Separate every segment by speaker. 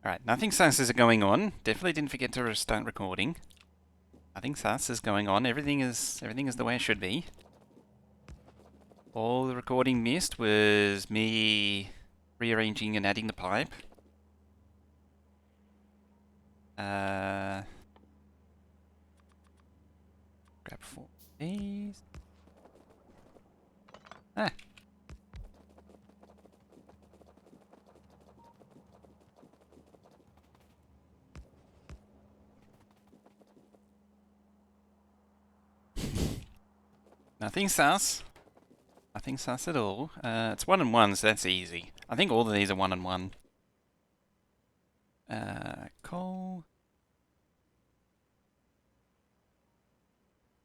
Speaker 1: Alright, nothing sus is going on. Definitely didn't forget to start recording. Nothing sus is going on. Everything is the way it should be. All the recording missed was me rearranging and adding the pipe. Grab 4 of these. Ah. Nothing sus. Nothing sus at all. It's 1 and 1, so that's easy. I think all of these are 1 and 1. Coal.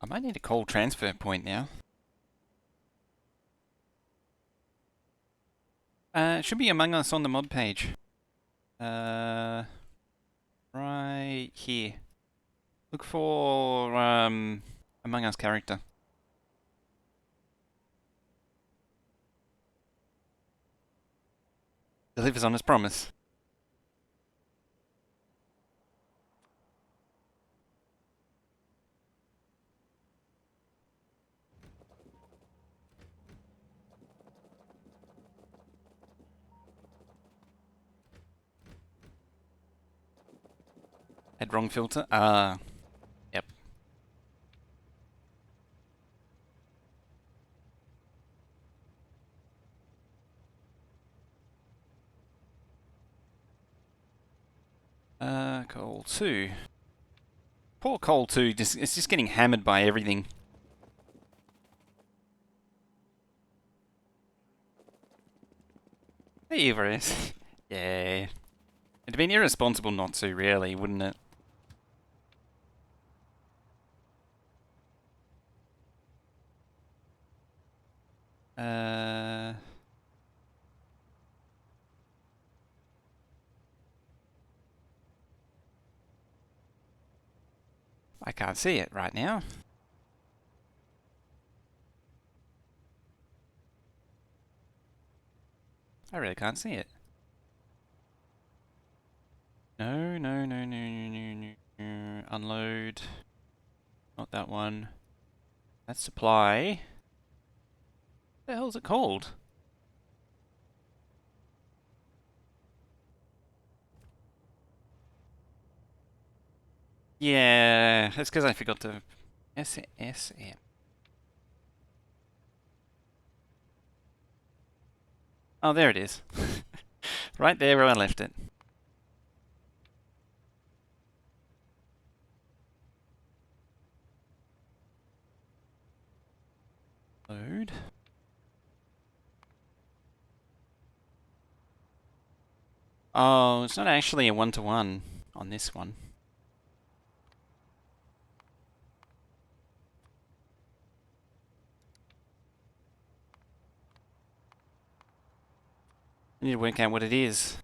Speaker 1: I might need a coal transfer point now. It should be Among Us on the mod page. Right here. Look for Among Us character. Delivers on his promise. Had wrong filter. Yep. Coal 2. Poor Coal 2, it's just getting hammered by everything. Hey, Everest. Yeah. It'd been irresponsible not to, really, wouldn't it? I can't see it right now. I really can't see it. No. Unload. Not that one. That's supply. What the hell is it called? Yeah, that's because I forgot to... SSM. Oh, there it is. Right there where I left it. Load. Oh, it's not actually a 1-to-1 on this one. I need to work out what it is.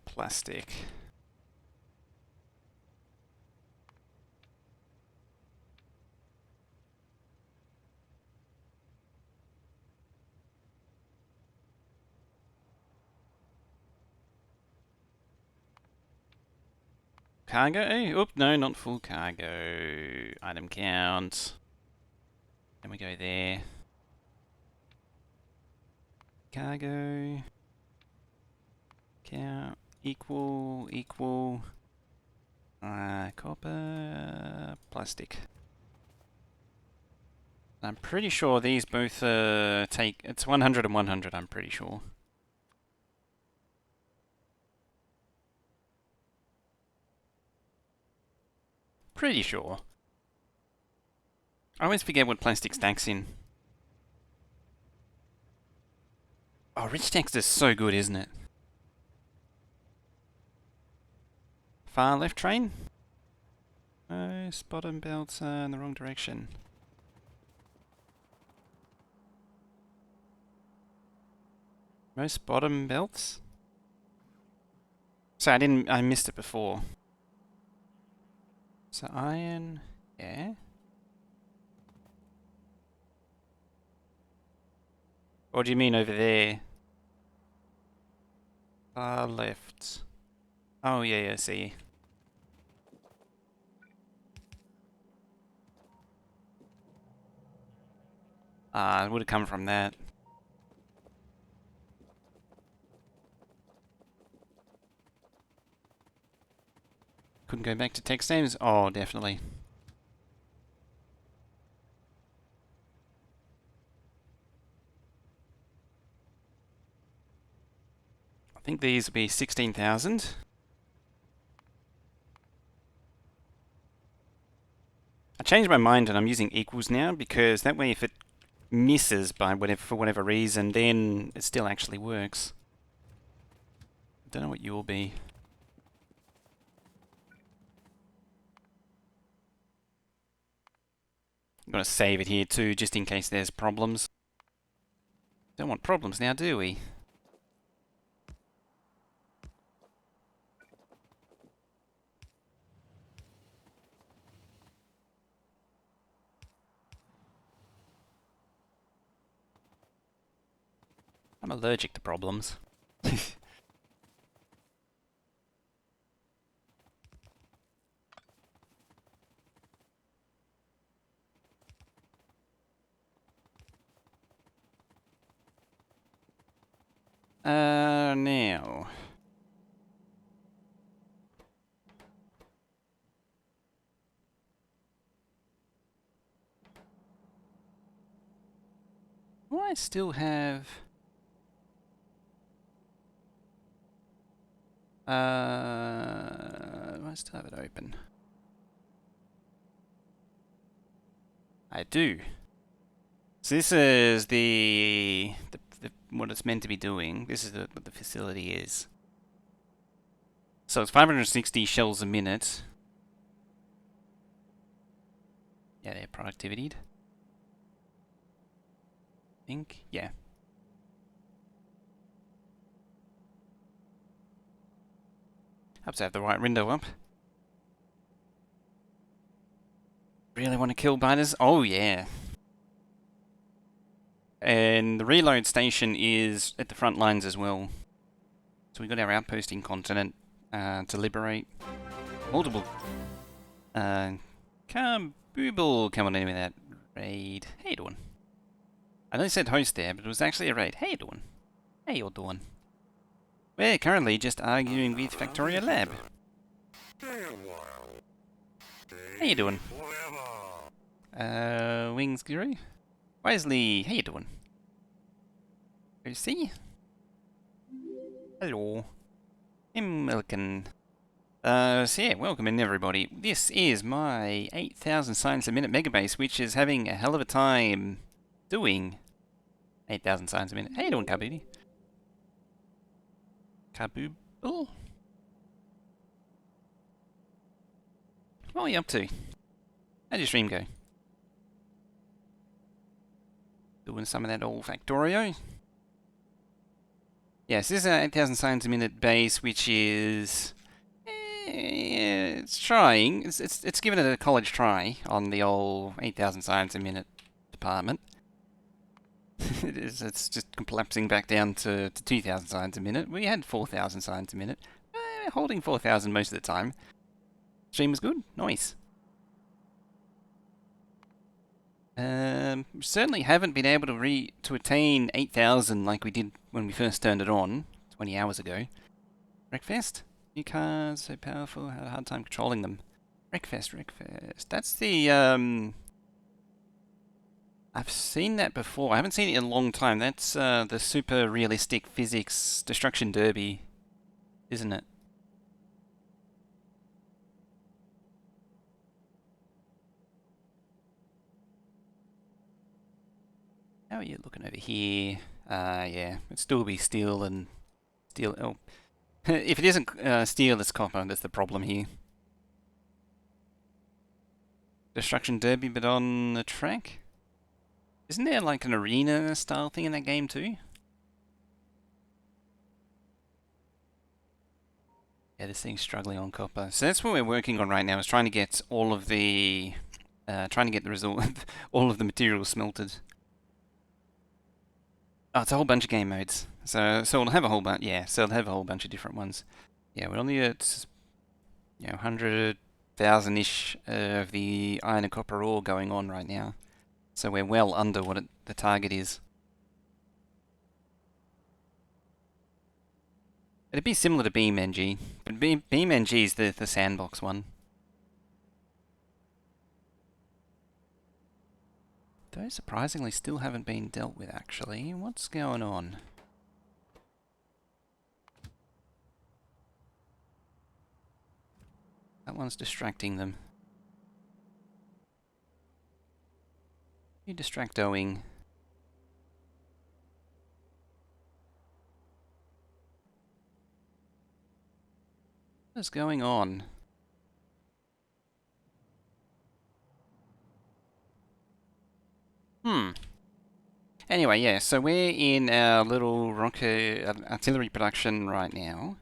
Speaker 1: Plastic. Cargo? Oop, no, not full cargo. Item count. Then we go there. Cargo. Count. Equal. Copper. Plastic. I'm pretty sure these both take... It's 100 and 100, I'm pretty sure. Pretty sure. I always forget what plastic stacks in. Oh, rich text is so good, isn't it? Far left train? Most bottom belts are in the wrong direction. Most bottom belts? So I missed it before. So iron, yeah. What do you mean over there? Far left. Oh yeah, I see. It would have come from that. Couldn't go back to text names? Oh, definitely. I think these will be 16,000. I changed my mind and I'm using equals now because that way if it misses by whatever for whatever reason, then it still actually works. I don't know what you'll be. I'm going to save it here too, just in case there's problems. Don't want problems now, do we? I'm allergic to problems. Now. Do I still have... do I still have it open? I do. So this is the what it's meant to be doing. This is what the facility is. So it's 560 shells a minute. Yeah, they're productivity. I think, yeah. Have to have the right window up. Really want to kill biters? Oh yeah. And the reload station is at the front lines as well. So we got our outposting continent to liberate. Multiple. Kabooble coming in with that raid. How you doing? I know I said host there, but it was actually a raid. How you doing? How you doing? We're currently just arguing with Factorio Lab. How you doing? Wings Guru? Wesley, how you doing? Lucy? Hello. Milken. So yeah, welcome in everybody. This is my 8,000 signs a minute Megabase, which is having a hell of a time doing 8,000 signs a minute. How you doing, Kaboody? Kabooble? What are you up to? How'd your stream go? Doing some of that old Factorio? Yes, this is an 8,000 signs a minute base, which is... it's trying. It's given it a college try on the old 8,000 signs a minute department. It's just collapsing back down to 2,000 signs a minute. We had 4,000 signs a minute. Holding 4,000 most of the time. Stream was good. Nice. Certainly haven't been able to attain 8,000 like we did when we first turned it on 20 hours ago. Wreckfest? New cars, so powerful, had a hard time controlling them. Wreckfest. That's the, I've seen that before. I haven't seen it in a long time. That's, the super realistic physics destruction derby, isn't it? How are you looking over here? Yeah, it'd still be steel and steel. Oh, if it isn't steel, it's copper. That's the problem here. Destruction derby, but on the track. Isn't there like an arena style thing in that game too? Yeah, this thing's struggling on copper. So that's what we're working on right now, is trying to get all of the result, all of the materials smelted. Oh, it's a whole bunch of game modes. So it'll have a whole bunch. Yeah, so it'll have a whole bunch of different ones. Yeah, we're only at 100,000-ish of the iron and copper ore going on right now. So we're well under what the target is. It'd be similar to BeamNG, but BeamNG is the sandbox one. Those surprisingly still haven't been dealt with, actually. What's going on? That one's distracting them. You distractoing. What is going on? Anyway, yeah, so we're in our little rocket artillery production right now.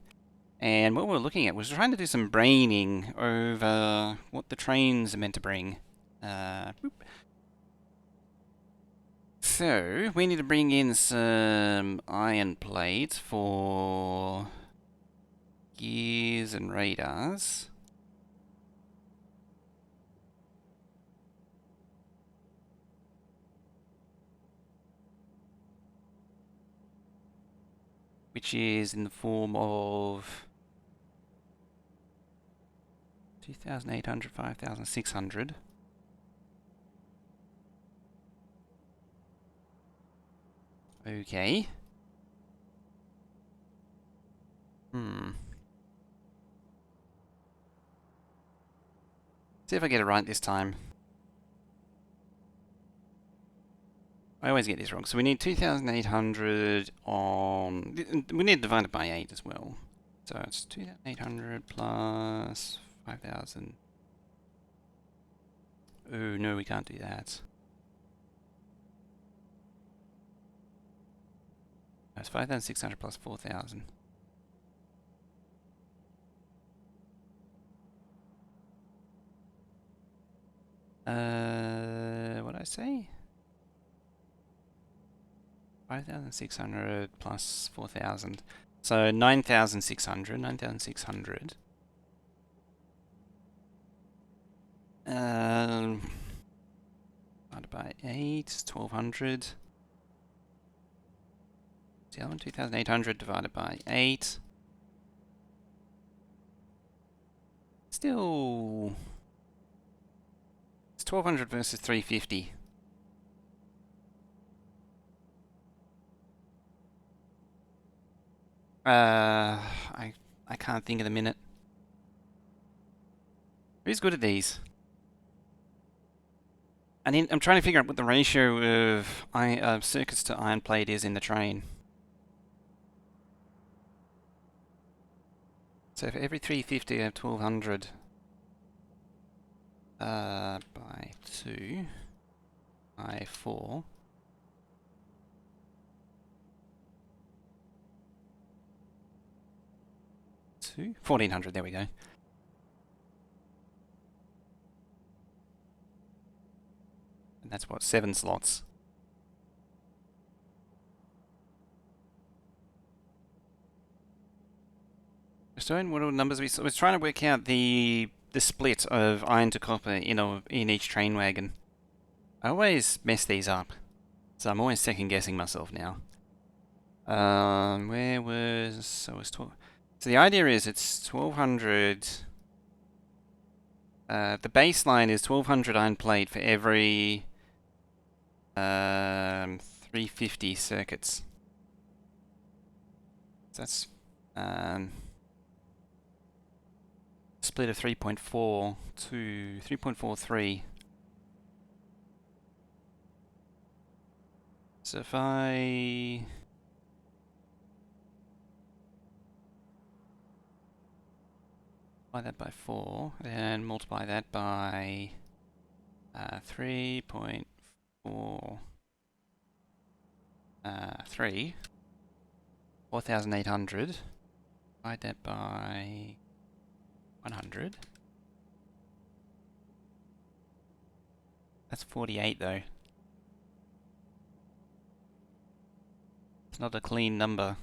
Speaker 1: And what we're looking at was trying to do some braining over what the trains are meant to bring. So, we need to bring in some iron plates for gears and radars. Which is in the form of 2,800, 5,600. Okay. See if I get it right this time. I always get this wrong. So we need 2,800 on... We need to divide it by 8 as well. So it's 2,800 plus 5,000. Oh, no, we can't do that. That's 5,600 plus 4,000. What did I say? 5,600 plus 4,000. So 9,600. 9,600. Divided by 8 is 1,200. The other one, 2,800 divided by 8. Still... It's 1,200 versus 350. I can't think of the minute. Who's good at these? I'm trying to figure out what the ratio of circuits to iron plate is in the train. So for every 350 I have 1,200 by 2 by 4. 1,400, there we go. And that's what, 7 slots. Stone, what are the numbers we was trying to work out the split of iron to copper in each train wagon. I always mess these up, so I'm always second guessing myself now. Where was so it was 12. So the idea is it's 1,200. The baseline is 1,200 iron plate for every 350 circuits. So that's split of 3.4 to 3.43. So if I multiply that by 4 and multiply that by 3.4 4,800. Divide that by 100. That's 48 though. It's not a clean number.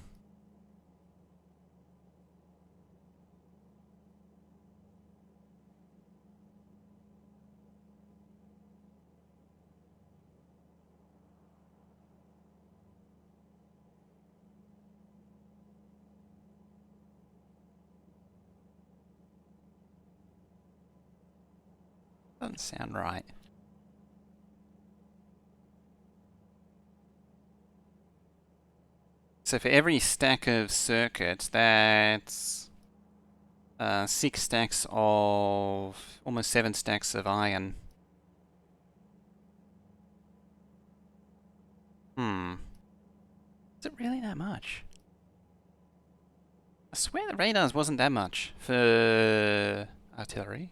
Speaker 1: Doesn't sound right. So for every stack of circuits, that's 6 stacks of... almost 7 stacks of iron. Is it really that much? I swear the radars wasn't that much for artillery.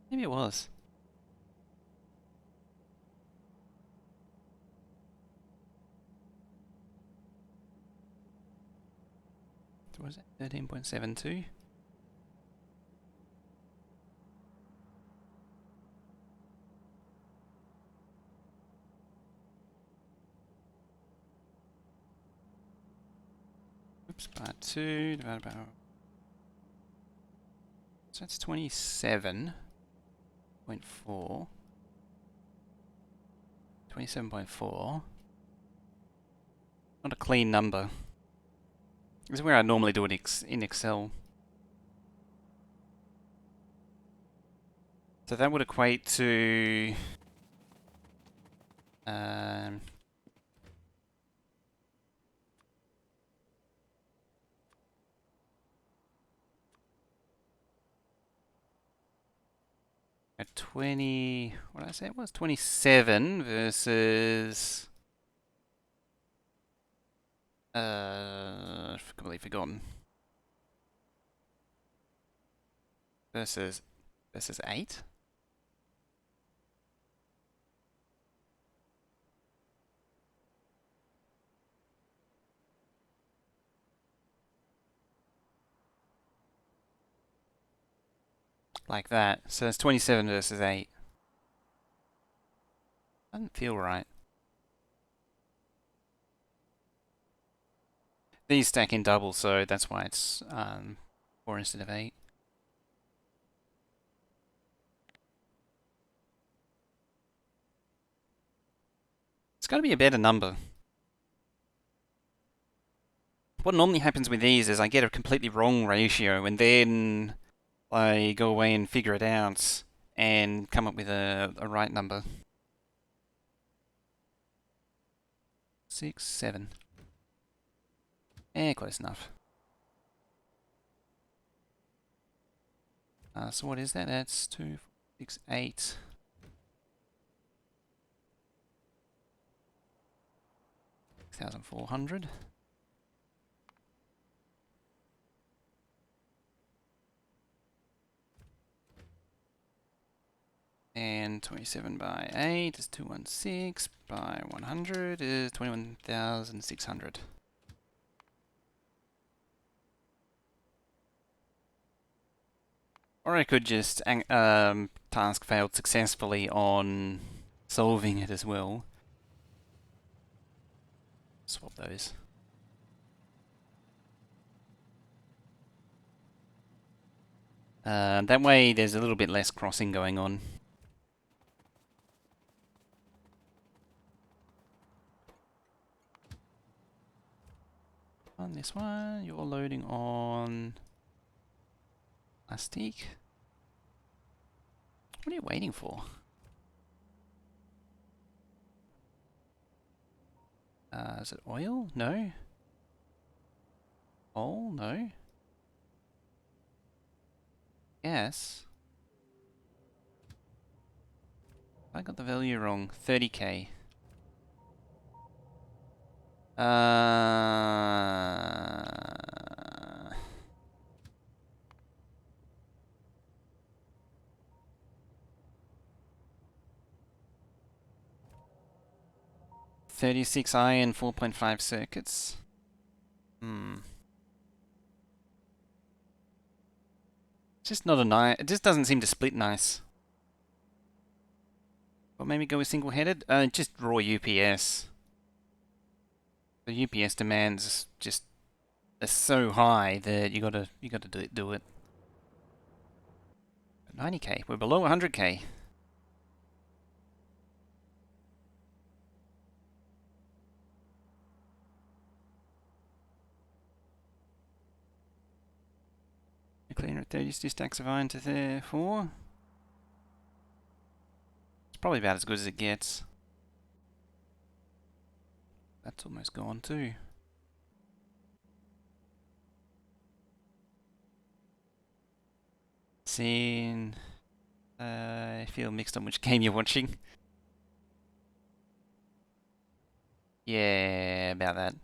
Speaker 1: Maybe it was. What was it? 13.72? Oops, by 2 divided by... So that's 27.4. 27.4. Not a clean number. This is where I normally do it in Excel. So that would equate to... at 20... What did I say it was? 27 versus... completely forgotten. Versus 8? Like that. So it's 27 versus 8. Doesn't feel right. These stack in double, so that's why it's 4 instead of 8. It's got to be a better number. What normally happens with these is I get a completely wrong ratio, and then I go away and figure it out and come up with a right number. 6, 7. Close enough. So what is that? That's 2, 6, 8. $6,400. And 27 by 8 is 216 by 100 is 21,600. Or I could just task failed successfully on solving it as well. Swap those. That way there's a little bit less crossing going on. On this one, you're loading on plastic. What are you waiting for? Is it oil? No. Coal? No. Gas? I got the value wrong. 30k. 36 iron, 4.5 circuits. just not a nice. It just doesn't seem to split nice. Or maybe go with single-headed. Just raw UPS. The UPS demands just are so high that you gotta do it. 90k. We're below 100k. A cleaner at 32 stacks of iron to there 4. It's probably about as good as it gets. That's almost gone too. Scene. I feel mixed on which game you're watching. Yeah, about that.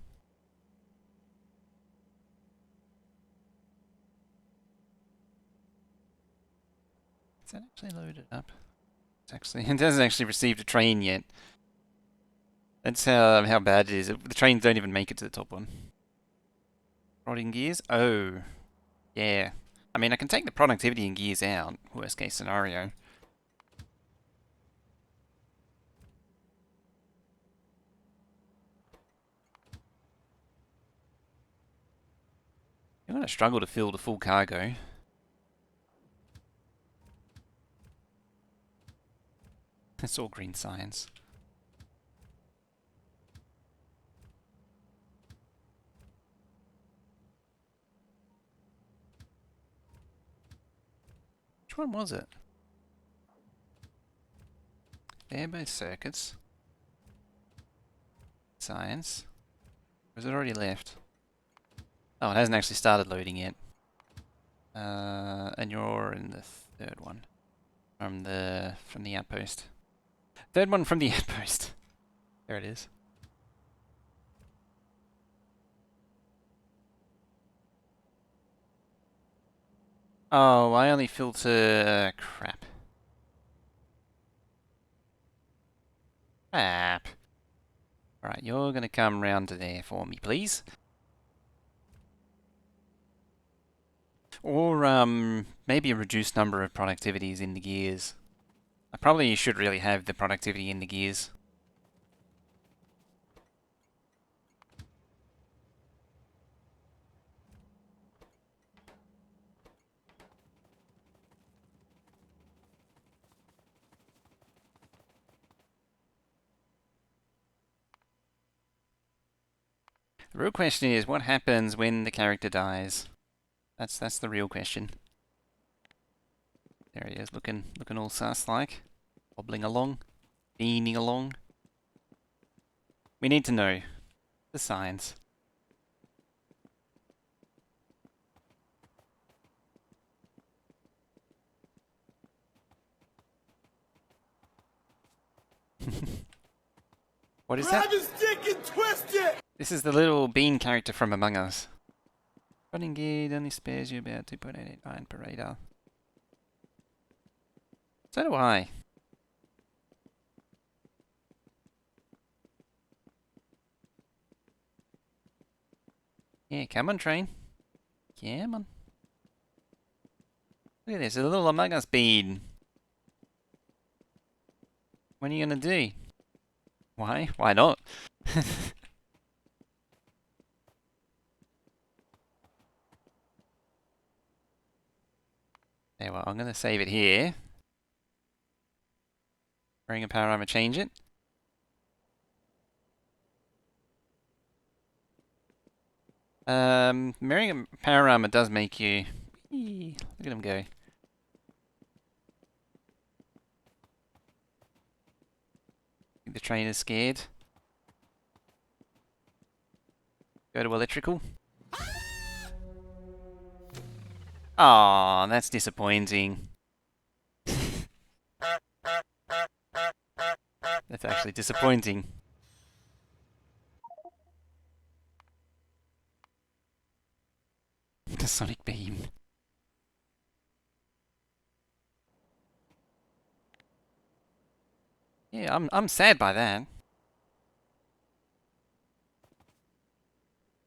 Speaker 1: Is that actually loaded up? It hasn't actually received a train yet. That's how bad it is. The trains don't even make it to the top one. Prodding gears? Oh, yeah. I mean, I can take the productivity and gears out. Worst case scenario. You're gonna struggle to fill the full cargo. That's all green science. Which one was it? They're both circuits. Science. Or is it already left? Oh, it hasn't actually started loading yet. And you're in the third one. From the outpost. Third one from the outpost. There it is. Oh, I only filter... crap. Crap. Alright, you're gonna come round to there for me, please. Or, maybe a reduced number of productivities in the gears. I probably should really have the productivity in the gears. The real question is, what happens when the character dies? That's the real question. There he is, looking all sus-like. Wobbling along. Beaming along. We need to know the signs. What is that?
Speaker 2: Grab his dick and twist it!
Speaker 1: This is the little bean character from Among Us. Running gear only spares you about 2.88 iron per radar. So do I. Yeah, come on, train. Come on. Look at this, a little Among Us bean. What are you gonna do? Why? Why not? Okay, well, I'm gonna save it here. Wearing a power armor, change it. Wearing a power armor does make you... Look at him go. The train is scared. Go to electrical. Aw, that's disappointing. That's actually disappointing. The sonic beam. Yeah, I'm sad by that.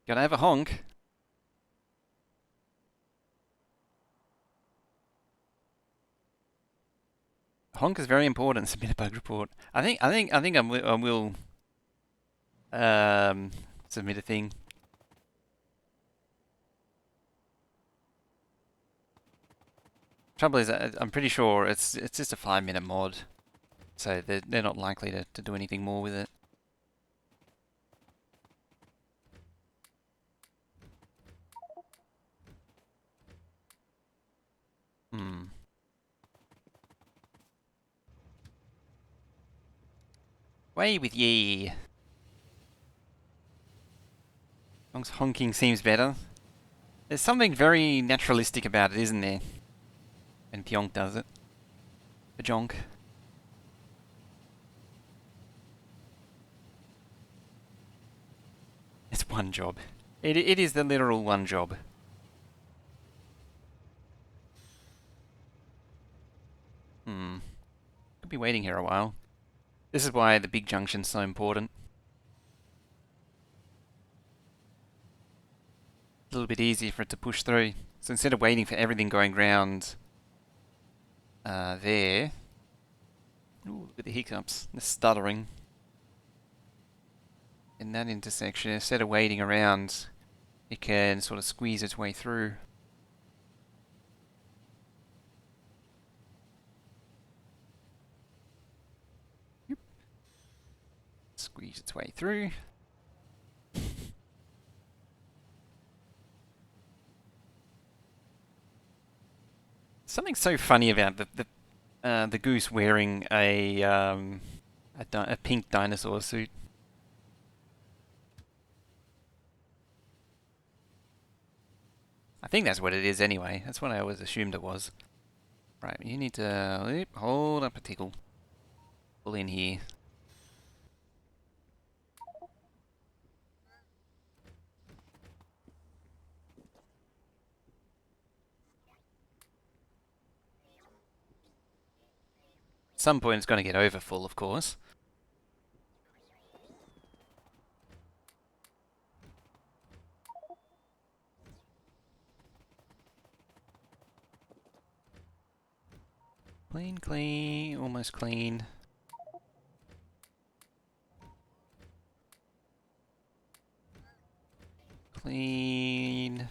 Speaker 1: Gotta have a honk. Honk is very important. Submit a bug report. I will submit a thing. Trouble is, I'm pretty sure it's just a 5-minute mod, so they're not likely to do anything more with it. Hmm. Way with ye. Honk's honking seems better. There's something very naturalistic about it, isn't there? When Pyonk does it. Bajonk. It's one job. It is the literal one job. Could be waiting here a while. This is why the big junction's so important. A little bit easier for it to push through. So instead of waiting for everything going round there. Ooh, look at the hiccups, the stuttering. In that intersection, instead of waiting around, it can sort of squeeze its way through. Yep. Squeeze its way through. Something so funny about the goose wearing a pink dinosaur suit. I think that's what it is anyway. That's what I always assumed it was. Right, you need to hold up a tickle. Pull in here. At some point it's going to get overfull, of course. Clean, clean, almost clean. Clean.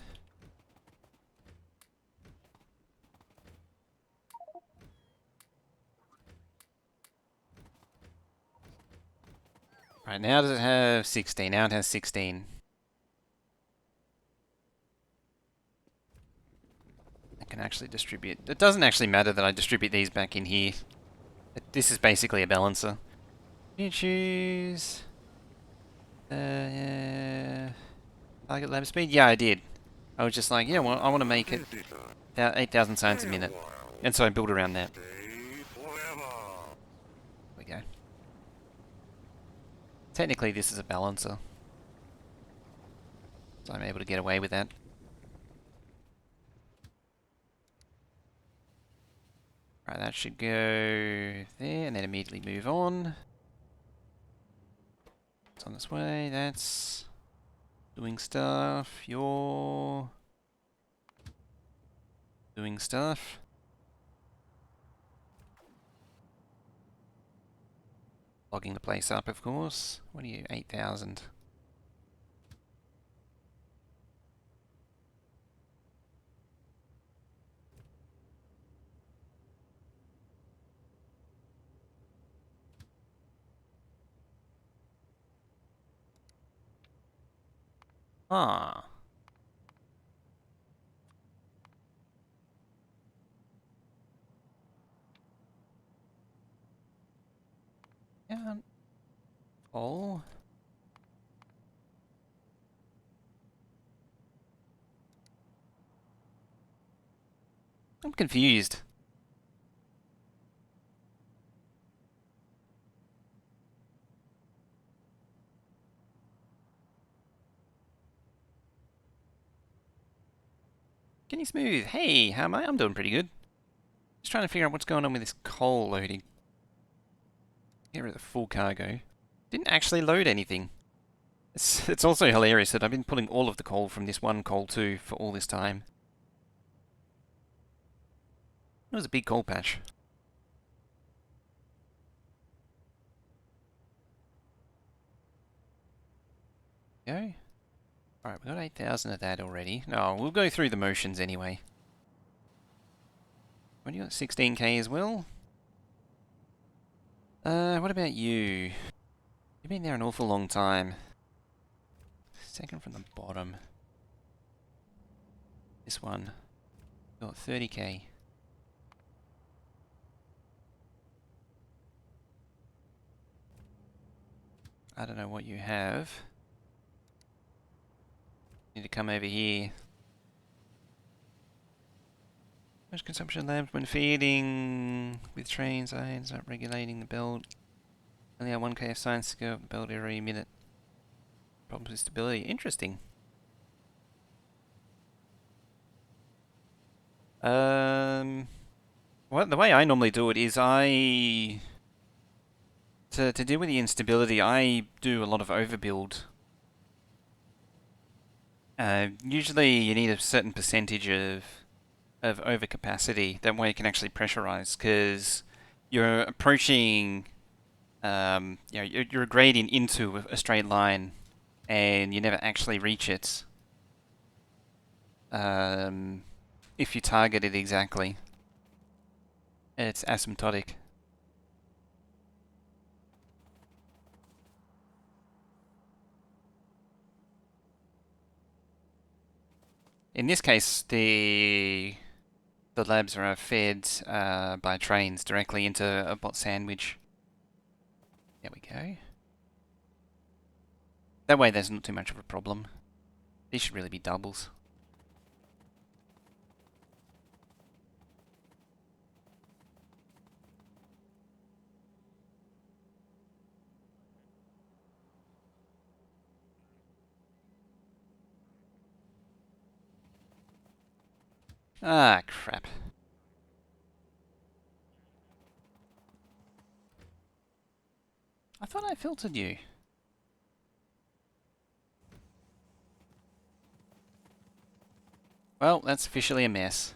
Speaker 1: Right, now does it have 16? Now it has 16. I can actually distribute. It doesn't actually matter that I distribute these back in here. This is basically a balancer. You choose... target lab speed? Yeah, I did. I was just like, yeah, well, I want to make it 8,000 signs a minute. And so I built around that. There we go. Technically, this is a balancer. So I'm able to get away with that. Right, that should go there, and then immediately move on. It's on this way, that's doing stuff, you're doing stuff. Logging the place up, of course. What are you, 8,000? Ah. Yeah. Oh. I'm confused. Getting smooth. Hey, how am I? I'm doing pretty good. Just trying to figure out what's going on with this coal loading. Here are the full cargo. Didn't actually load anything. It's also hilarious that I've been pulling all of the coal from this one coal too for all this time. It was a big coal patch. Go. Alright, we got 8,000 of that already. No, we'll go through the motions anyway. What do you got? 16k as well? What about you? You've been there an awful long time. Second from the bottom. This one. Got 30k. I don't know what you have. Need to come over here. Most consumption labs when feeding with trains, I ends up regulating the belt. Only have 1k of science to go up the belt every minute. Problems with stability. Interesting. Well, the way I normally do it is to deal with the instability, I do a lot of overbuild. Usually you need a certain percentage of overcapacity. That way you can actually pressurize, because you're approaching, you're grading into a straight line, and you never actually reach it. If you target it exactly, it's asymptotic. In this case, the labs are fed by trains directly into a bot sandwich. There we go. That way there's not too much of a problem. These should really be doubles. Ah, crap. I thought I filtered you. Well, that's officially a mess.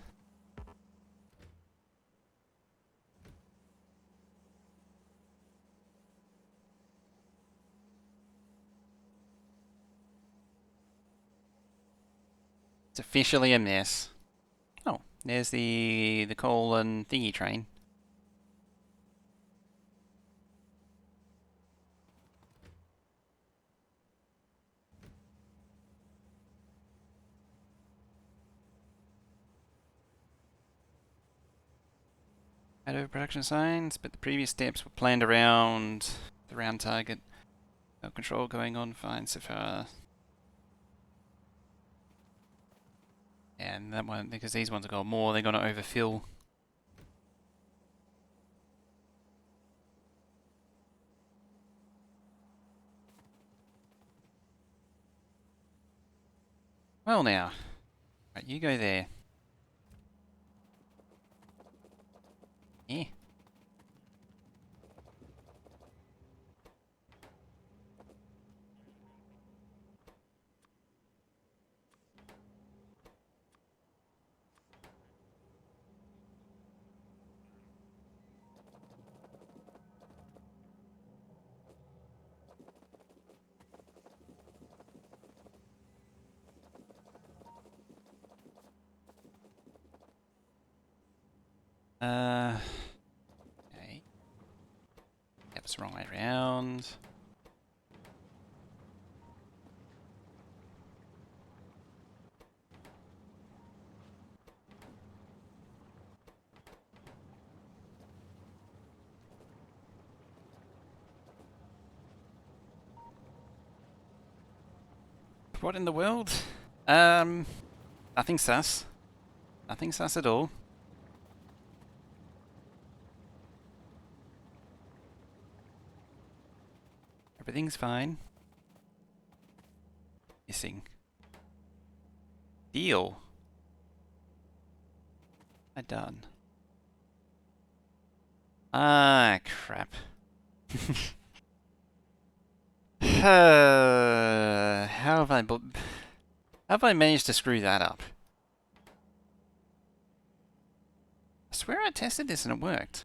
Speaker 1: It's officially a mess. Oh, there's the coal and thingy train. Had overproduction signs, but the previous steps were planned around the round target. No control going on fine so far. And that one, because these ones have got more, they're going to overfill. Well now. Right, you go there. Yeah. Okay. That was the wrong way around. What in the world? Nothing sus. Nothing sus at all. Everything's fine. Missing. Deal. I done. Ah, crap. How have I managed to screw that up? I swear I tested this and it worked.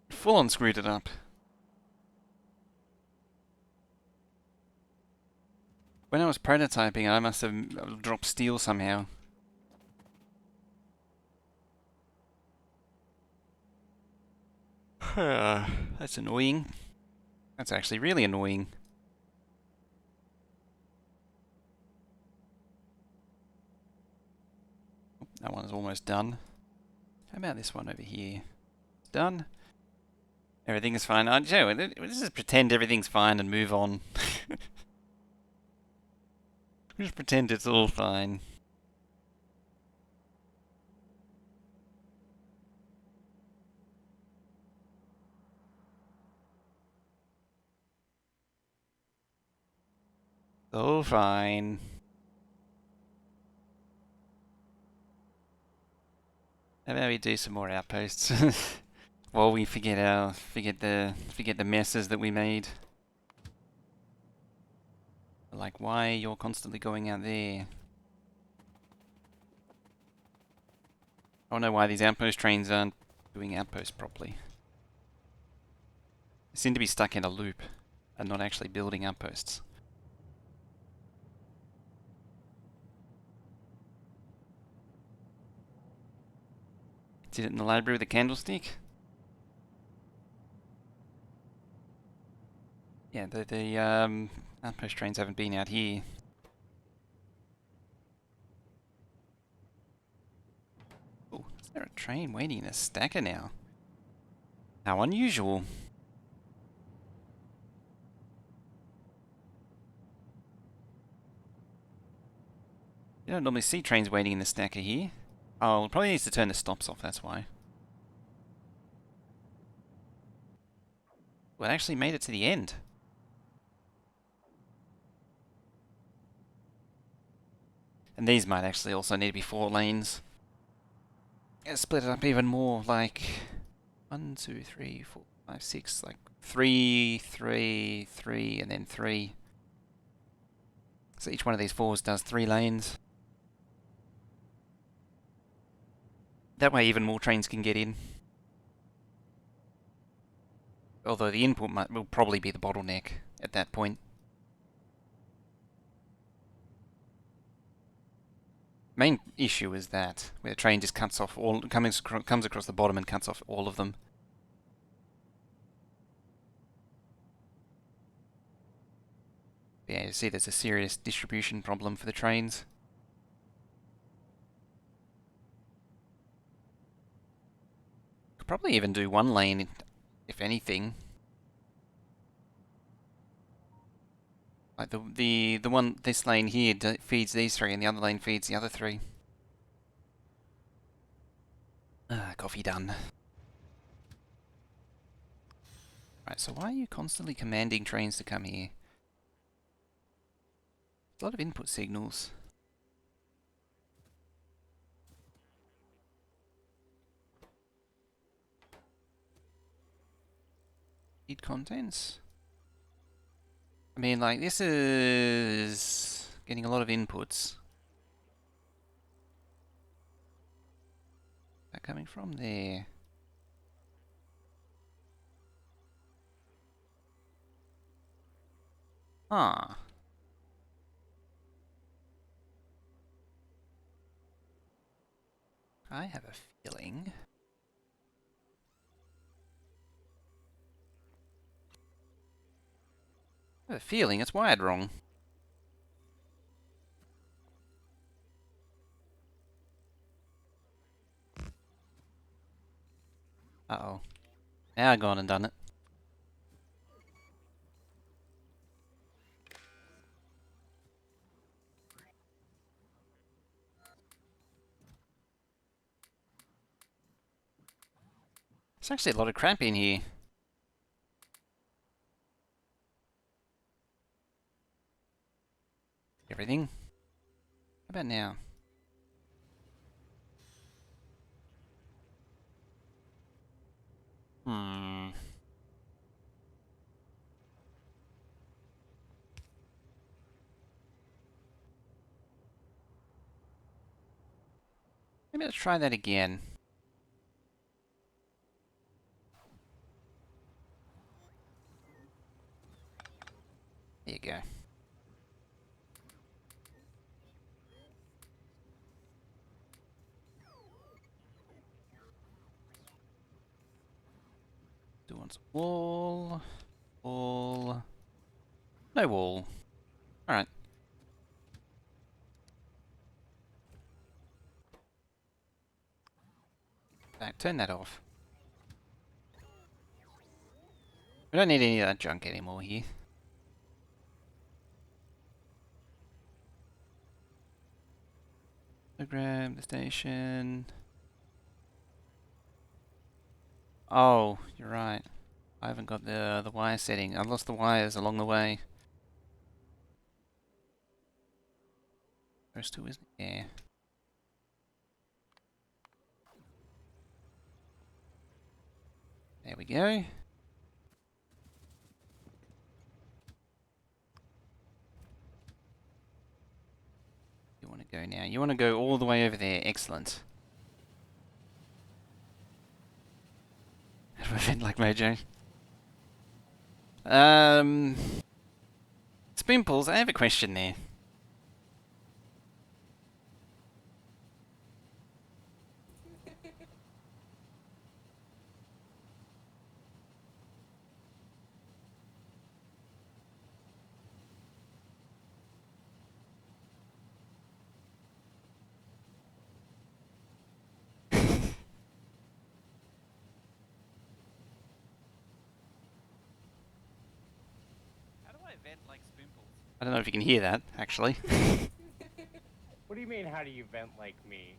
Speaker 1: Full on screwed it up. When I was prototyping, I must have dropped steel somehow. That's annoying. That's actually really annoying. That one's almost done. How about this one over here? Done. Everything is fine. Joe, let's just pretend everything's fine and move on. Just pretend it's all fine. All fine. How about we do some more outposts while we forget the messes that we made. Like why you're constantly going out there. I don't know why these outpost trains aren't doing outposts properly. They seem to be stuck in a loop and not actually building outposts. Did it in the library with a candlestick? Yeah, the outpost trains haven't been out here. Oh, is there a train waiting in a stacker now? How unusual. You don't normally see trains waiting in the stacker here. Oh, probably needs to turn the stops off, that's why. Well, it actually made it to the end. And these might actually also need to be 4 lanes. Let's split it up even more, like 1, 2, 3, 4, 5, 6, like 3, 3, 3, and then 3. So each one of these 4s does 3 lanes. That way even more trains can get in. Although the input will probably be the bottleneck at that point. Main issue is that, where the train just comes across the bottom and cuts off all of them. Yeah, you see there's a serious distribution problem for the trains. Could probably even do 1 lane, if anything. Like this lane here feeds these 3, and the other lane feeds the other 3. Ah, coffee done. Right, so why are you constantly commanding trains to come here? A lot of input signals. Feed contents? I mean, like, this is getting a lot of inputs. That coming from there. Ah. I have a feeling. I have a feeling it's wired wrong. Uh-oh. Now I've gone and done it. There's actually a lot of crap in here. Everything. How about now? Hmm. Maybe let's try that again. There you go. wants wall, wall, no wall. Alright. Back, turn that off. We don't need any of that junk anymore here. So grab the station. Oh, you're right. I haven't got the wire setting. I lost the wires along the way. First two, isn't it? Yeah. There we go. You want to go now? You want to go all the way over there. Excellent. How do I vent like Mojo? Spoonpools, I have a question there. How do I vent like spoonpools? I don't know if you can hear that, actually.
Speaker 3: What do you mean, how do you vent like me?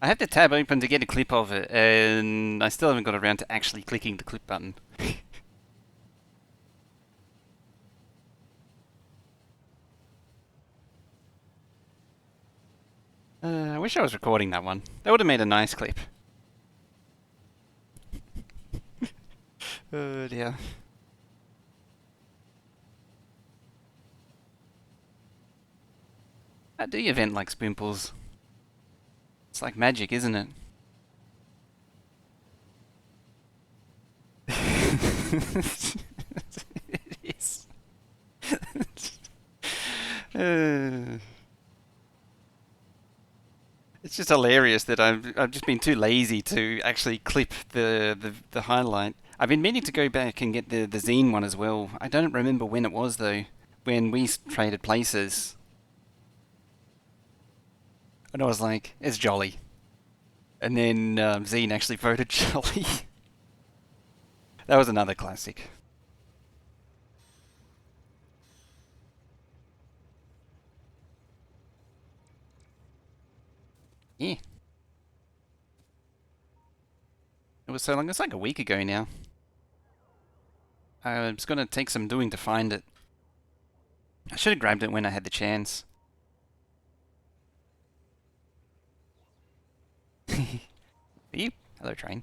Speaker 1: I have the tab open to get a clip of it, and I still haven't got around to actually clicking the clip button. I wish I was recording that one. That would have made a nice clip. Oh dear. How do you vent like spoonpools? It's like magic, isn't it? It is. It's just hilarious that I've just been too lazy to actually clip the highlight. I've been meaning to go back and get the zine one as well. I don't remember when it was though. When we traded places. And I was like, it's Jolly. And then Zine actually voted Jolly. That was another classic. Yeah. It was so long. It's like a week ago now. It's going to take some doing to find it. I should have grabbed it when I had the chance. Beep. Hello, train.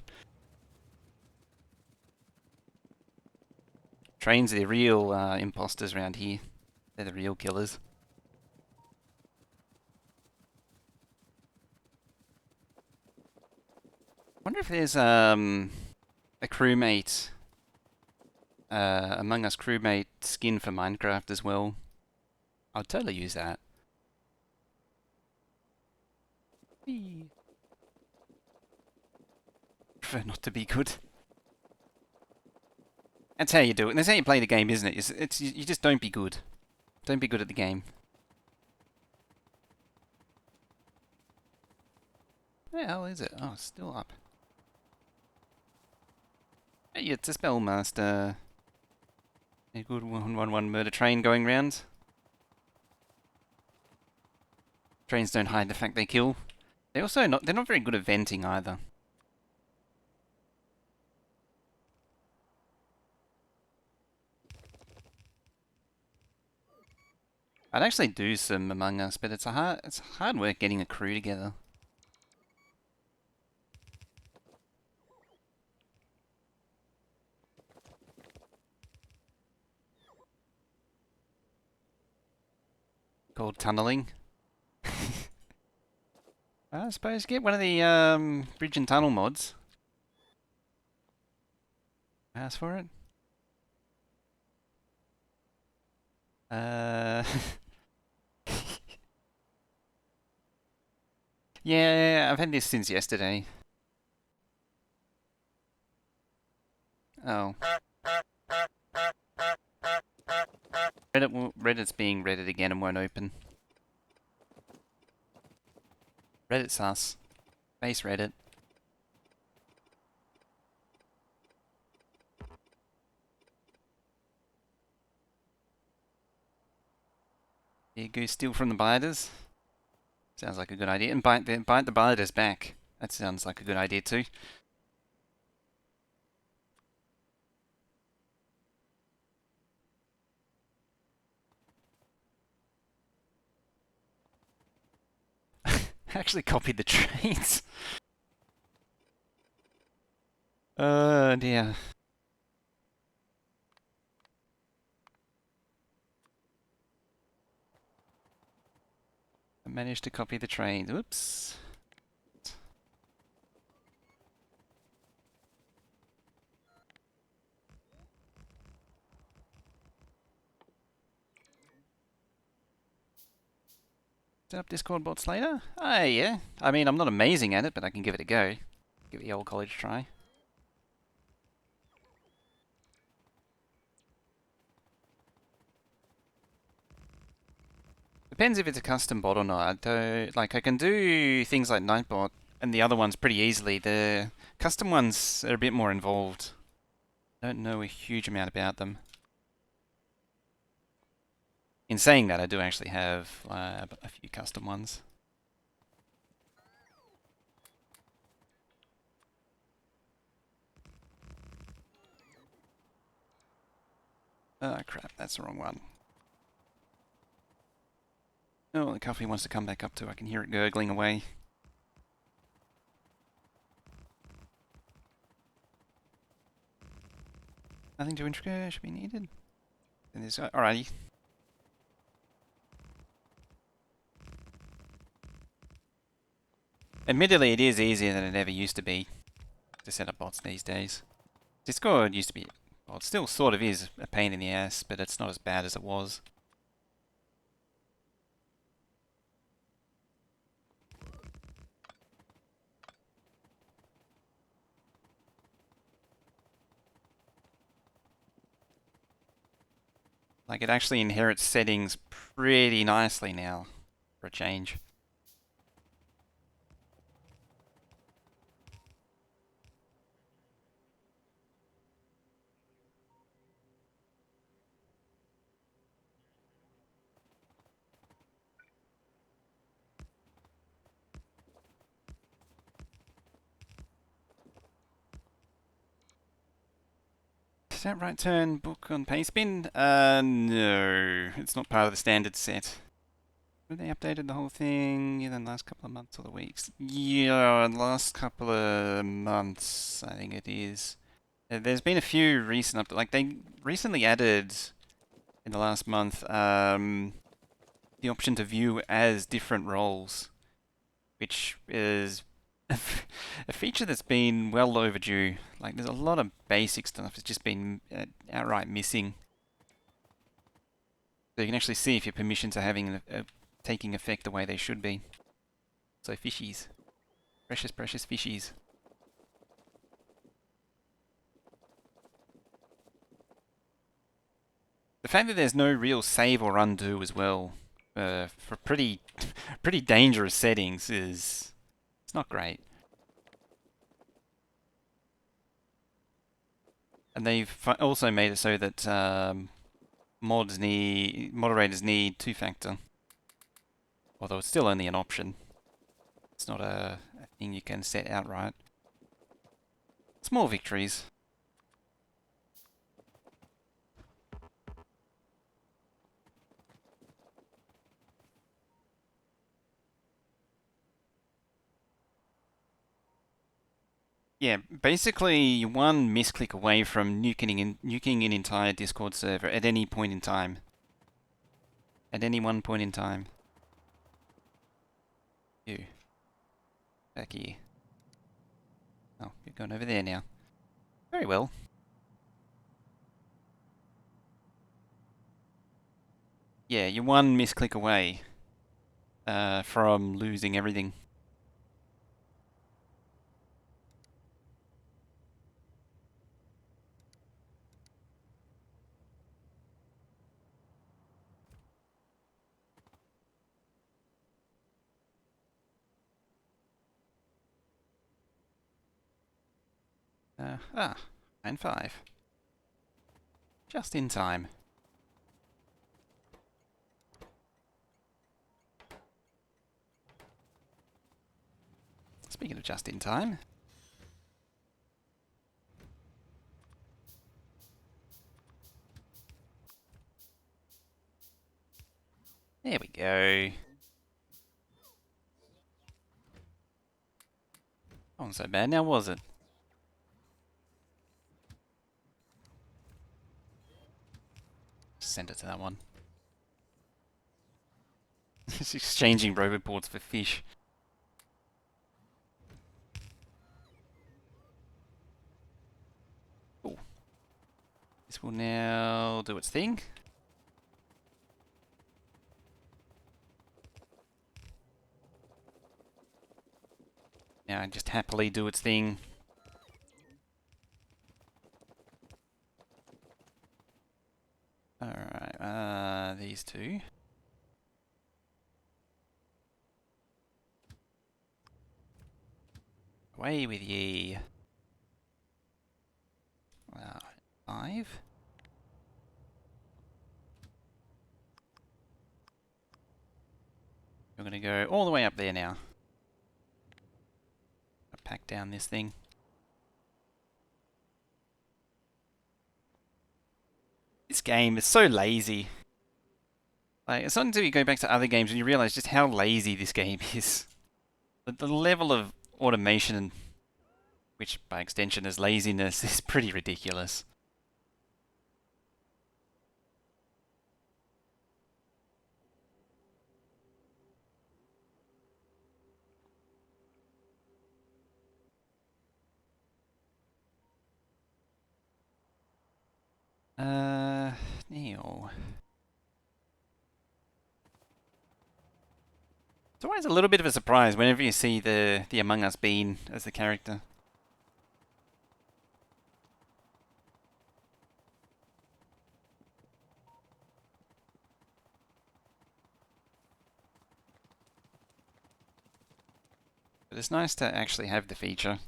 Speaker 1: Trains are the real imposters around here. They're the real killers. Wonder if there's a crewmate, Among Us crewmate skin for Minecraft as well. I'd totally use that. Prefer not to be good. That's how you do it. And that's how you play the game, isn't it? It's you just don't be good. Don't be good at the game. Where the hell is it? Oh, it's still up. Hey, it's a spellmaster. A good 111 murder train going round. Trains don't hide the fact they kill. They're not very good at venting either. I'd actually do some Among Us, but it's hard work getting a crew together. Called tunneling. I suppose get one of the bridge and tunnel mods. Ask for it. Yeah, I've had this since yesterday. Oh. Reddit's being Reddit again and won't open. Reddit sus. Base Reddit. You go steal from the biters. Sounds like a good idea. And bite the biters back. That sounds like a good idea too. Actually copied the trains. Oh dear. I managed to copy the trains. Whoops. Set up Discord bots later? Oh yeah. I mean, I'm not amazing at it, but I can give it a go. Give it the old college try. Depends if it's a custom bot or not. Like, I can do things like Nightbot and the other ones pretty easily. The custom ones are a bit more involved. I don't know a huge amount about them. In saying that, I do actually have a few custom ones. Oh crap, that's the wrong one. Oh, the coffee wants to come back up too. I can hear it gurgling away. Nothing too intricate should be needed. And there's alrighty. Admittedly, it is easier than it ever used to be to set up bots these days. Discord used to be, well, it still sort of is a pain in the ass, but it's not as bad as it was. Like, it actually inherits settings pretty nicely now, for a change. Is that right turn book on Pastebin? No. It's not part of the standard set. Have they updated the whole thing in the last couple of months or the weeks? Yeah, the last couple of months, I think it is. There's been a few recent updates. Like, they recently added, in the last month, the option to view as different roles, which is a feature that's been well overdue. Like, there's a lot of basic stuff that's just been outright missing. So you can actually see if your permissions are having taking effect the way they should be. So fishies. Precious, precious fishies. The fact that there's no real save or undo as well, for pretty dangerous settings it's not great. And they've also made it so that moderators need two-factor, although it's still only an option. It's not a thing you can set outright. Small victories. Yeah, basically you're one misclick away from nuking an entire Discord server at any point in time. At any one point in time. You. Back here. Oh, you're going over there now. Very well. Yeah, you're one misclick away from losing everything. and 5. Just in time. Speaking of just in time. There we go. Wasn't so bad now, was it? Send it to that one. It's exchanging roboports for fish. Cool. This will now do its thing. Now just happily do its thing. Alright, these two. Away with ye. 5. We're gonna go all the way up there now. Pack down this thing. This game is so lazy. Like, it's not until you go back to other games and you realize just how lazy this game is. The level of automation, which by extension is laziness, is pretty ridiculous. Neil. It's always a little bit of a surprise whenever you see the Among Us bean as the character. But it's nice to actually have the feature.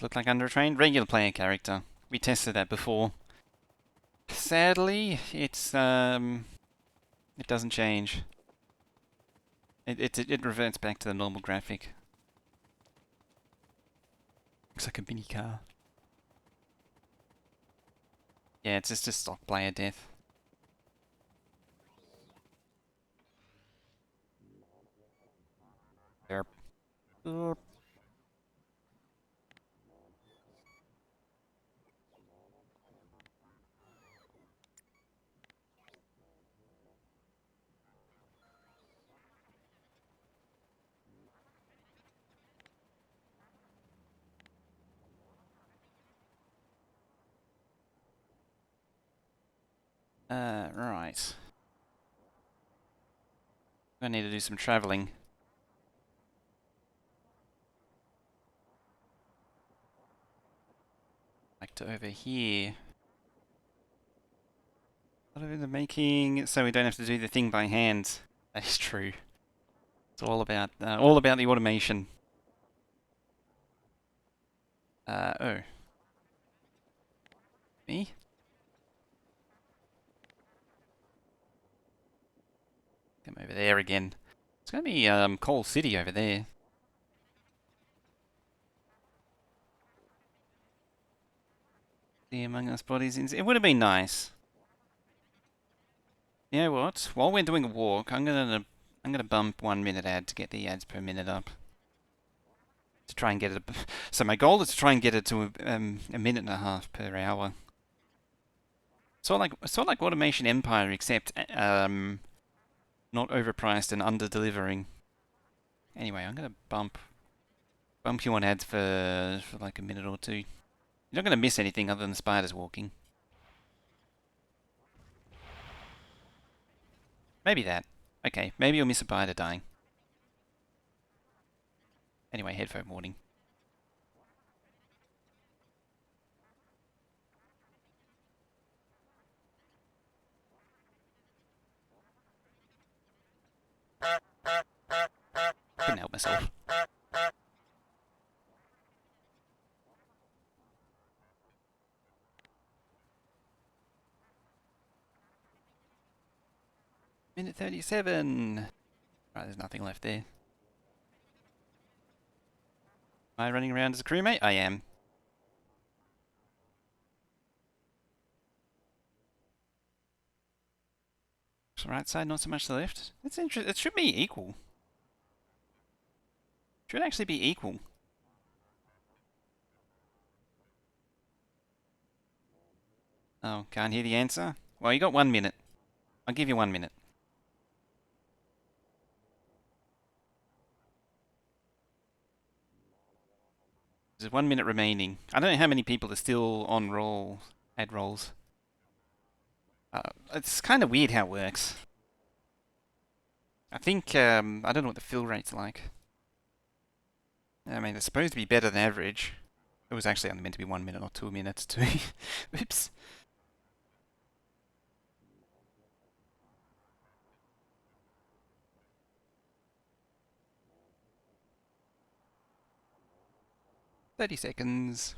Speaker 1: Look like undertrained? Regular player character. We tested that before. Sadly, it doesn't change. It reverts back to the normal graphic. Looks like a mini car. Yeah, it's just a stock player death. Derp. Derp. Right. I need to do some travelling. Back to over here. What are they making so we don't have to do the thing by hand? That is true. It's all about the automation. Oh. Me? Come over there again. It's gonna be Coal City over there. The Among Us bodies. It would have been nice. You know what? While we're doing a walk, I'm gonna bump 1 minute ad to get the ads per minute up. To try and get it. So my goal is to try and get it to a minute and a half per hour. Sort of like Automation Empire, except not overpriced and under delivering. Anyway, I'm gonna bump you on ads for like a minute or two. You're not gonna miss anything other than spiders walking. Maybe that. Okay, maybe you'll miss a spider dying. Anyway, headphone warning. myself. Minute 37. Right, there's nothing left there. Am I running around as a crewmate? I am. So right side, not so much the left. That's interesting. It should be equal. Should actually be equal. Oh, can't hear the answer? Well, you got 1 minute. I'll give you 1 minute. There's 1 minute remaining. I don't know how many people are still on roll, ad rolls. It's kind of weird how it works. I think, I don't know what the fill rate's like. I mean, it's supposed to be better than average. It was actually only meant to be 1 minute or 2 minutes too. Oops. "30 seconds.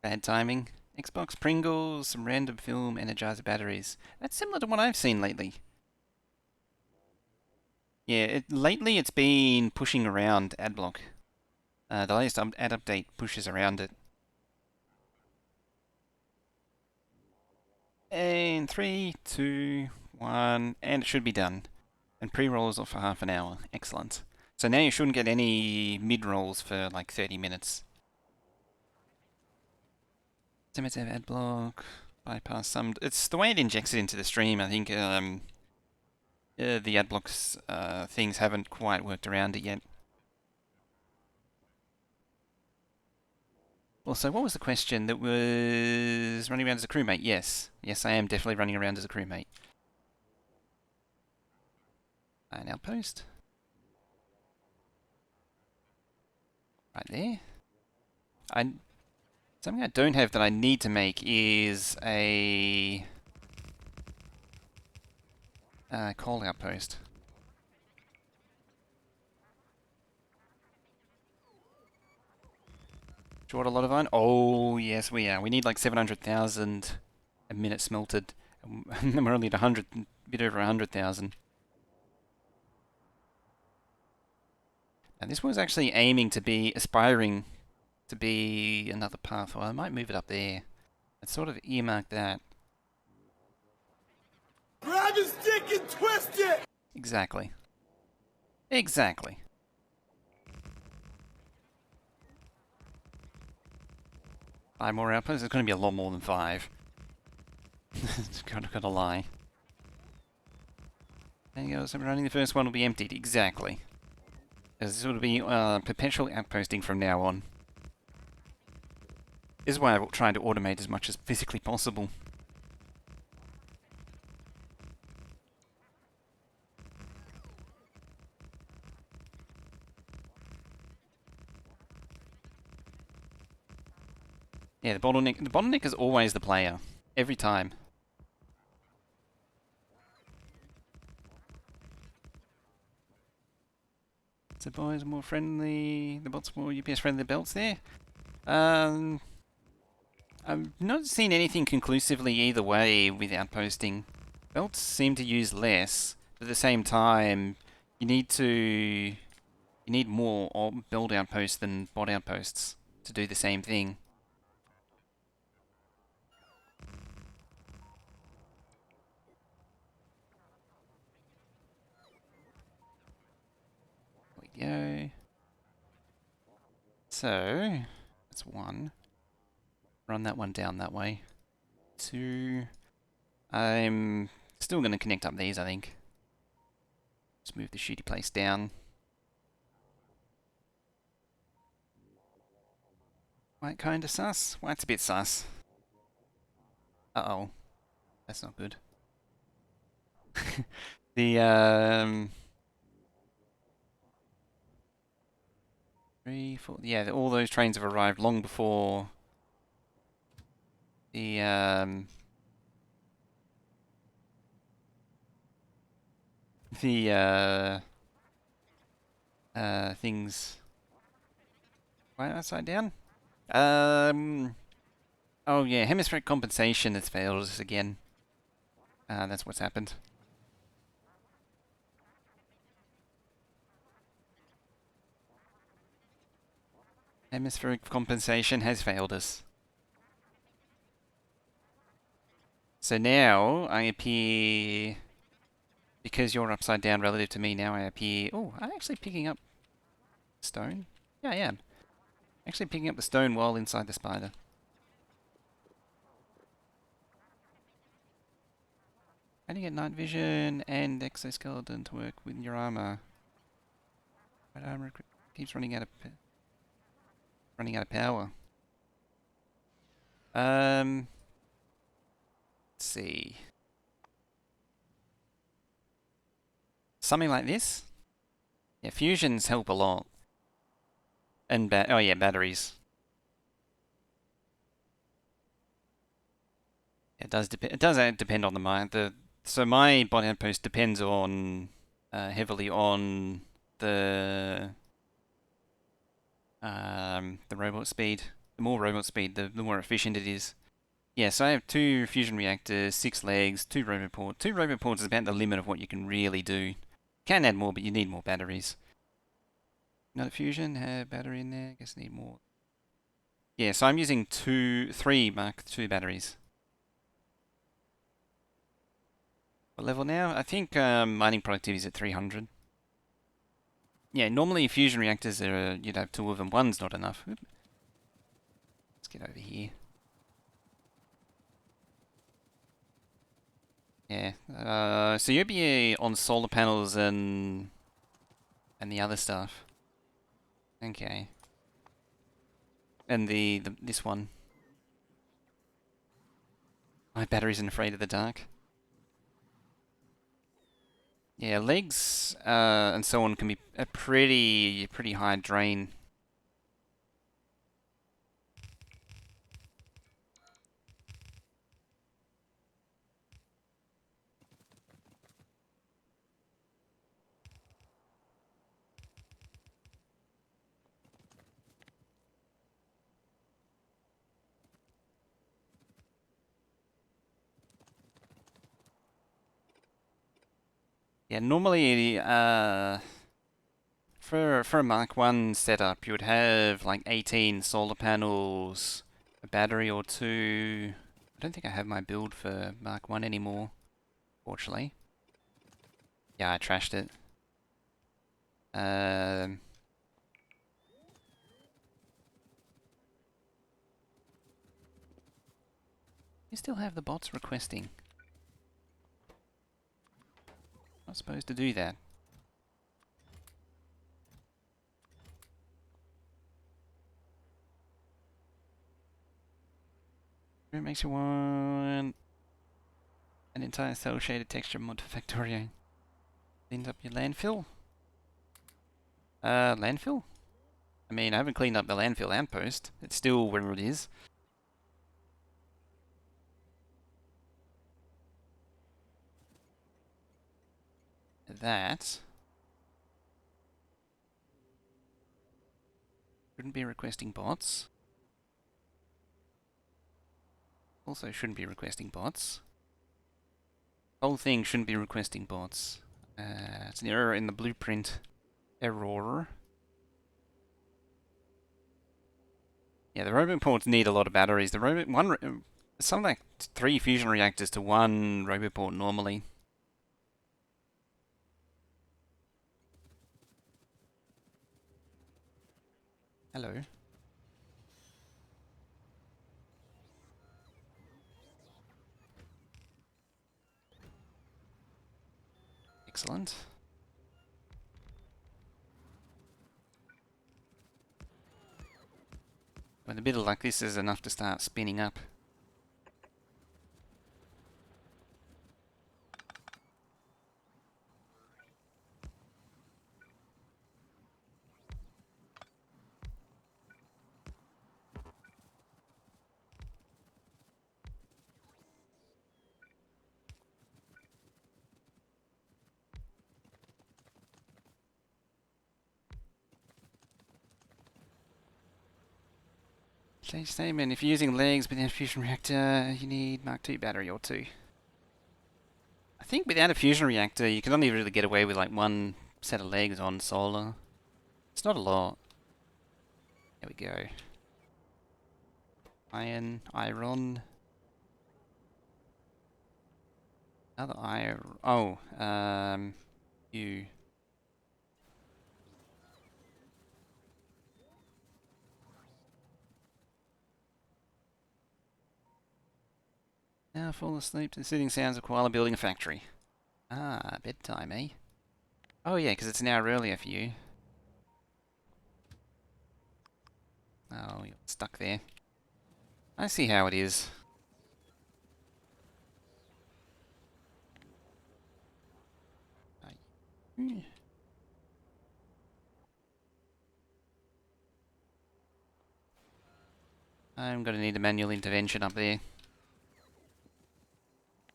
Speaker 1: Bad timing. Xbox Pringles, some random film, Energizer batteries. That's similar to what I've seen lately. Yeah, lately it's been pushing around Adblock. The latest ad update pushes around it. And 3, 2, 1, and it should be done. And pre-rolls off for half an hour. Excellent. So now you shouldn't get any mid-rolls for like 30 minutes. 10 minutes of ad block, bypass some. It's the way it injects it into the stream. I think the ad blocks things haven't quite worked around it yet. Also, what was the question that was running around as a crewmate? Yes. Yes, I am definitely running around as a crewmate. An outpost. Right there. Something I don't have that I need to make is a call outpost. Short a lot of iron? Oh, yes, we are. We need like 700,000 a minute smelted. And we're only at 100, a bit over 100,000. And this was actually aiming to be, aspiring to be another path. Well, I might move it up there. Let's sort of earmark that.
Speaker 2: Grab his dick and twist it!
Speaker 1: Exactly. Exactly. Five more outposts? It's going to be a lot more than 5. It's gotta lie. There you go, so running the first one will be emptied. Exactly. This will be perpetual outposting from now on. This is why I'm trying to automate as much as physically possible. Yeah, the bottleneck is always the player. Every time. So boys are more friendly, the bots are more UPS friendly, the belts there. I've not seen anything conclusively either way with outposting. Belts seem to use less, but at the same time, you need more build outposts than bot outposts to do the same thing. There we go. So, that's 1. Run that one down that way. 2. I'm still going to connect up these, I think. Just move the shooty place down. White kinda sus? White's a bit sus. Uh-oh. That's not good. The, 3, 4... Yeah, all those trains have arrived long before the, the things right upside down. Oh yeah, hemispheric compensation has failed us again. That's what's happened. Hemispheric compensation has failed us. So now I appear, because you're upside down relative to me, now I appear... Oh, I'm actually picking up stone. Yeah, I am. Actually picking up the stone while inside the spider. How do you get night vision and exoskeleton to work with your armor? But armor keeps running out of power. Let's see. Something like this. Yeah, fusions help a lot. And oh yeah, batteries. It does depend. It does depend on the mine. So my bot outpost depends on heavily on the robot speed. The more robot speed, the more efficient it is. Yeah, so I have 2 fusion reactors, 6 legs, 2 robot ports. 2 robot ports is about the limit of what you can really do. You can add more, but you need more batteries. Another fusion, have battery in there. Guess I need more. Yeah, so I'm using 3 Mark II batteries. What level now? I think mining productivity is at 300. Yeah, normally fusion reactors are you'd have 2 of them. One's not enough. Oop. Let's get over here. Yeah. So you'll be on solar panels and the other stuff. Okay. And this one. My battery isn't afraid of the dark. Yeah, legs and so on can be a pretty high drain. Yeah, normally for a Mark 1 setup, you would have like 18 solar panels, a battery or 2. I don't think I have my build for Mark 1 anymore, fortunately. Yeah, I trashed it. You still have the bots requesting. Not supposed to do that. It makes you want an entire cell shaded texture mod for Factorio. Cleaned up your landfill? Landfill? I mean, I haven't cleaned up the landfill outpost. It's still where it is. That shouldn't be requesting bots. Also shouldn't be requesting bots. Whole thing shouldn't be requesting bots. It's an error in the blueprint. Error. Yeah, the robot ports need a lot of batteries. The robot something like 3 fusion reactors to 1 robot port normally. Hello. Excellent. With a bit of luck, this is enough to start spinning up. Stage statement. If you're using legs within a fusion reactor, you need Mark II battery or two. I think without a fusion reactor, you can only really get away with like one set of legs on solar. It's not a lot. There we go. Iron. Another iron. Oh, you. Now fall asleep to the soothing sounds of koala building a factory. Ah, bedtime, eh? Oh yeah, because it's an hour earlier for you. Oh, you're stuck there. I see how it is. I'm gonna need a manual intervention up there.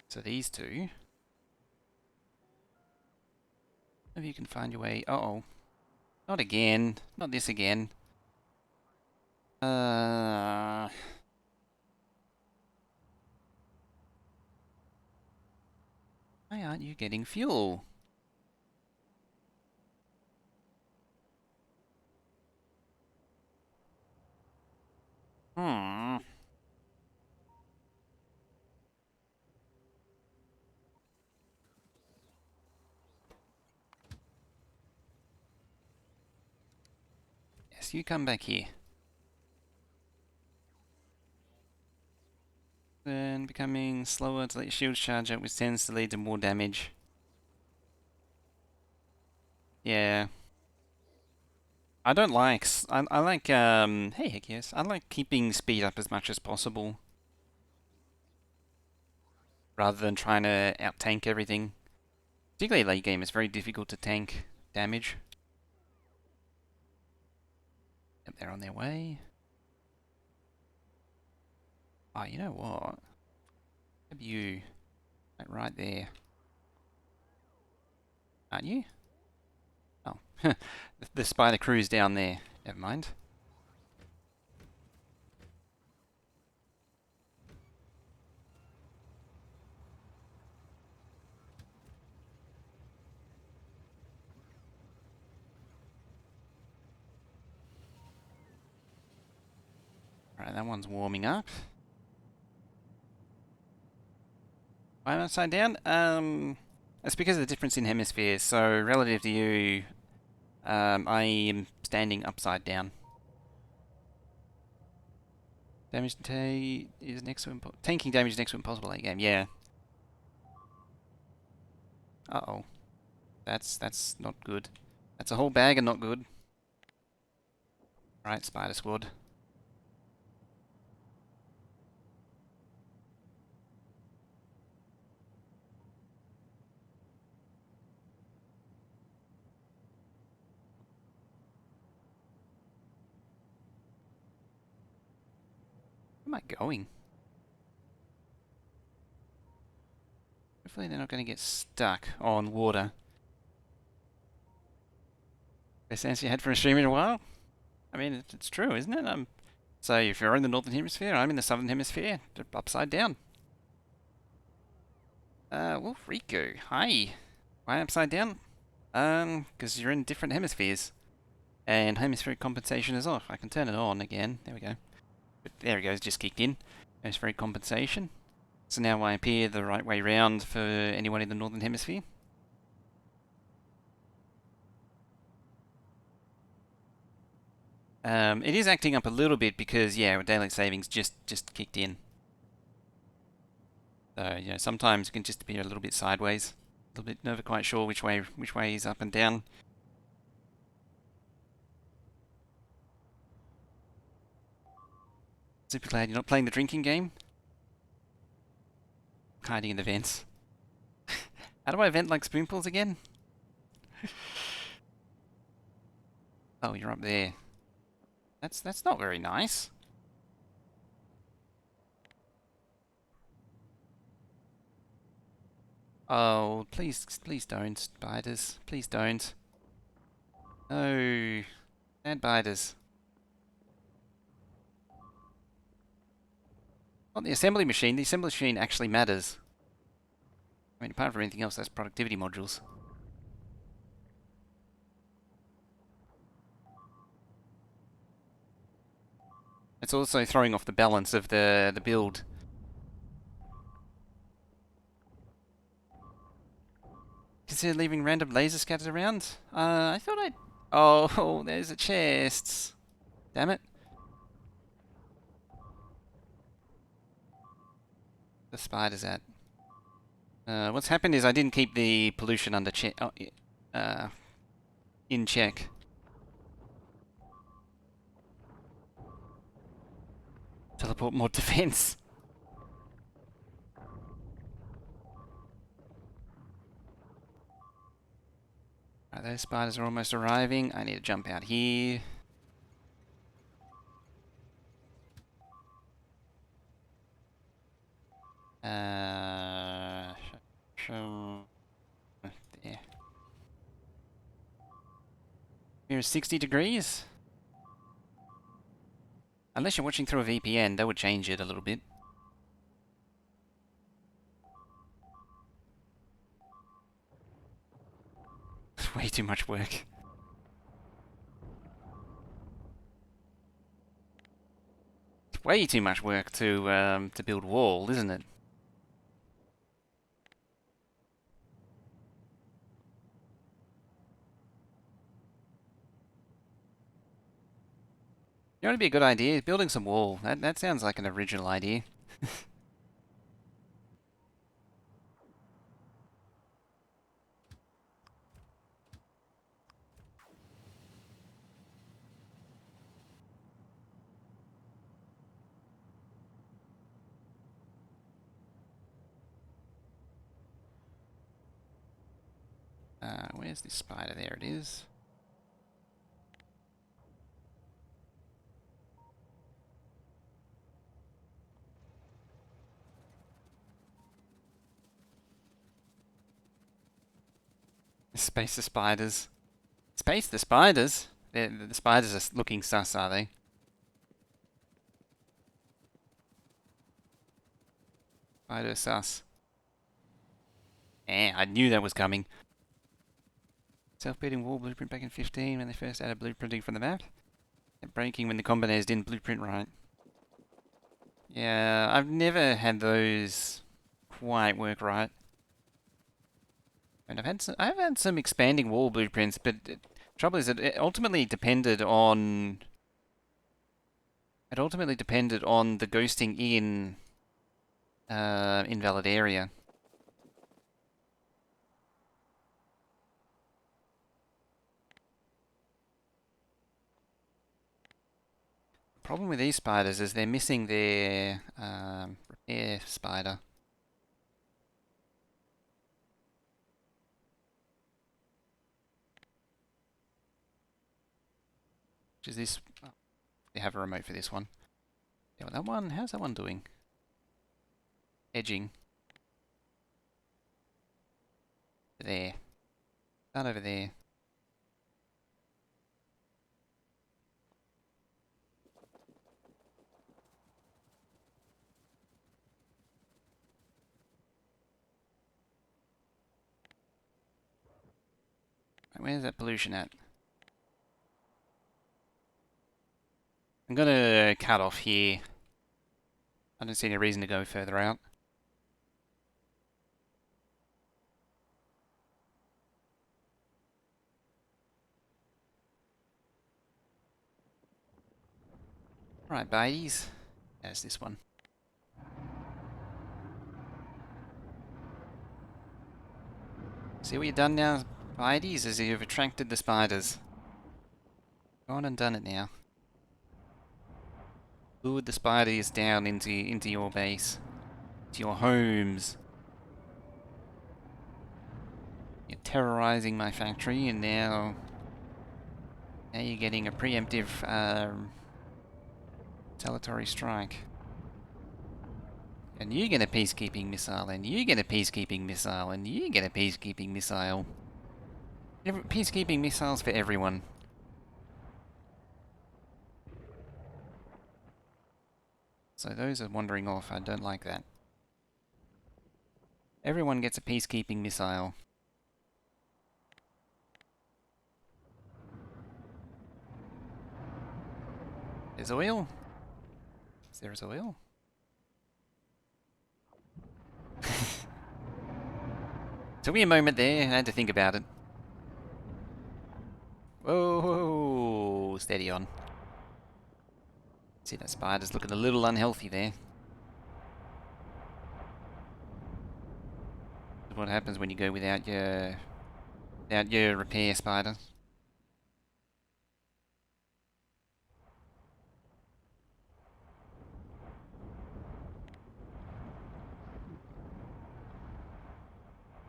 Speaker 1: So these two. If you can find your way. Uh-oh. Not again. Not this again. Why aren't you getting fuel? Hmm. Yes, you come back here. Then becoming slower to let your shield charge up, which tends to lead to more damage. Yeah. I don't like... I like, hey, heck yes. I like keeping speed up as much as possible. Rather than trying to out-tank everything. Particularly late game, it's very difficult to tank damage. Yep, they're on their way. Oh, you know what? Have you... Like right there. Aren't you? Oh. the spider crew's down there. Never mind. Alright, that one's warming up. Why am I upside down? It's because of the difference in hemispheres. So, relative to you, I am standing upside down. Damage to is next to tanking damage next to impossible late game. Yeah. Uh-oh. That's not good. That's a whole bag and not good. Right, Spider Squad. Where am I going? Hopefully they're not going to get stuck on water. Best answer you had for a stream in a while? I mean, it's true, isn't it? So if you're in the northern hemisphere, I'm in the southern hemisphere. They're upside down. Wolf Rico, hi. Why upside down? Because you're in different hemispheres. And hemispheric compensation is off. I can turn it on again. There we go. But there it goes, just kicked in. Hemispheric compensation. So now I appear the right way round for anyone in the northern hemisphere. It is acting up a little bit because, yeah, daylight savings just kicked in. So, you know, sometimes it can just be a little bit sideways. A little bit never quite sure which way is up and down. Super glad you're not playing the drinking game. Hiding in the vents. How do I vent like spoonfuls again? Oh, you're up there. That's not very nice. Oh, please don't, spiders. Please don't. No. Bad biters. Not the assembly machine actually matters. I mean, apart from anything else, that's productivity modules. It's also throwing off the balance of the build. Consider leaving random laser scatters around? I thought I'd... Oh, there's a chest. Damn it. The spider's at. What's happened is I didn't keep the pollution under check. Oh, in check. Teleport more defense. Right, those spiders are almost arriving. I need to jump out here. There. Here is 60 degrees. Unless you're watching through a VPN, that would change it a little bit. It's way too much work. It's way too much work to build wall, isn't it? You know what would be a good idea? Building some wall. That sounds like an original idea. Where's this spider? There it is. Space the spiders. Space the spiders? The spiders are looking sus, are they? Spider sus. I knew that was coming. Self-building wall blueprint back in 15 when they first added blueprinting from the map. And breaking when the combinators didn't blueprint right. Yeah, I've never had those quite work right. And I've had some expanding wall blueprints, but the trouble is that it ultimately depended on the ghosting in invalid area. Problem with these spiders is they're missing their repair spider. Which is this? Oh, they have a remote for this one. Yeah, well, that one. How's that one doing? Edging. There. Start over there. Where's that pollution at? I'm gonna cut off here. I don't see any reason to go further out. Right, babies. There's this one. See what you've done now, Bides, is you've attracted the spiders. Gone and done it now. Lured the spiders down into your base. To your homes. You're terrorizing my factory, and now you're getting a preemptive retaliatory strike. And you get a peacekeeping missile, and you get a peacekeeping missile, and you get a peacekeeping missile. Peacekeeping missiles for everyone. So those are wandering off. I don't like that. Everyone gets a peacekeeping missile. There's oil? There's oil? Took me a moment there, I had to think about it. Whoa, steady on. See, that spider's looking a little unhealthy there. What happens when you go without your repair spider?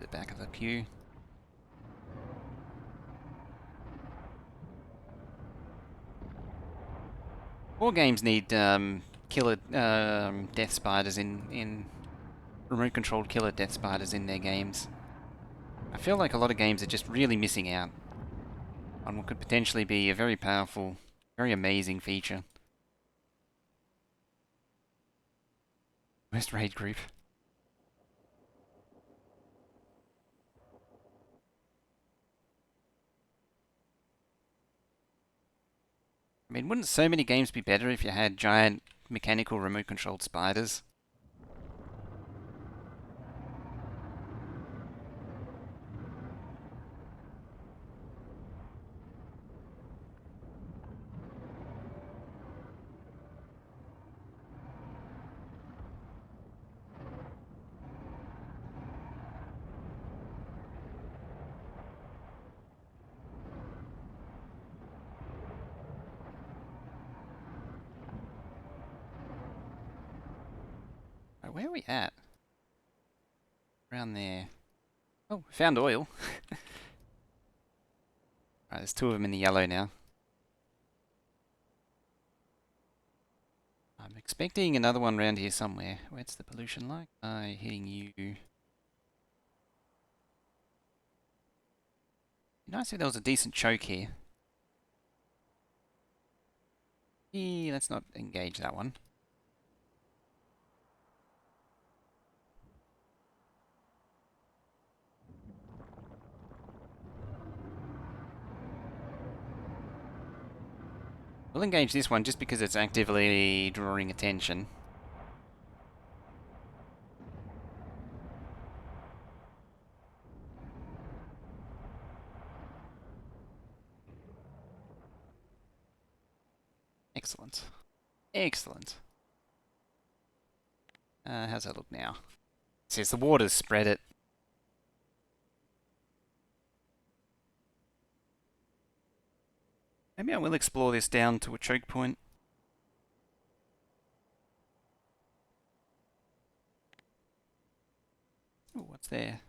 Speaker 1: The back of the pew. More games need killer death spiders in remote controlled killer death spiders in their games. I feel like a lot of games are just really missing out on what could potentially be a very powerful, very amazing feature. West raid group. I mean, wouldn't so many games be better if you had giant mechanical remote controlled spiders? Right, where are we at? Around there. Oh, found oil. Right, there's two of them in the yellow now. I'm expecting another one around here somewhere. What's the pollution like? Hitting you. Nice if there was a decent choke here. Let's not engage that one. We'll engage this one just because it's actively drawing attention. Excellent. Excellent. How's that look now? It says the water's spread it. Maybe I will explore this down to a choke point. Ooh, what's there?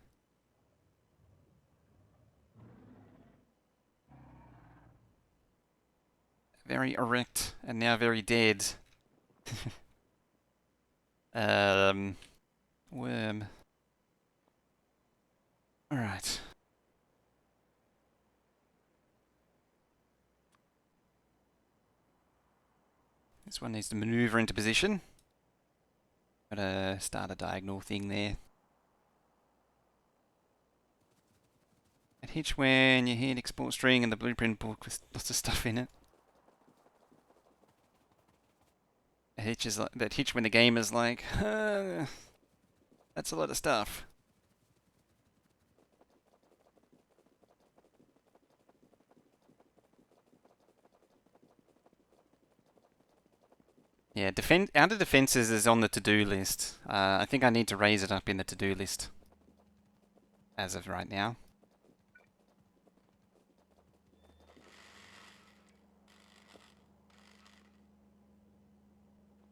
Speaker 1: Very erect and now very dead. Worm. Alright. This one needs to maneuver into position. Gotta start a diagonal thing there. That hitch when you hit export string and the blueprint book with lots of stuff in it. That hitch when the game is like, that's a lot of stuff. Yeah, outer defenses is on the to-do list. I think I need to raise it up in the to-do list as of right now.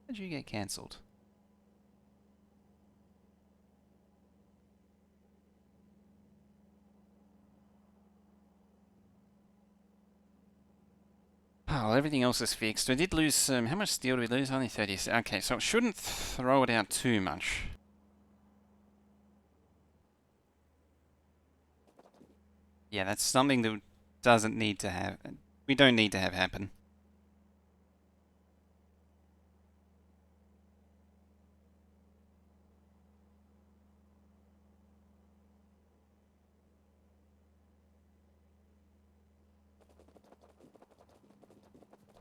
Speaker 1: How did you get cancelled? Oh, well, everything else is fixed. We did lose how much steel did we lose? Only 30. Okay, so it shouldn't throw it out too much. Yeah, that's something that doesn't need to have. We don't need to have happen.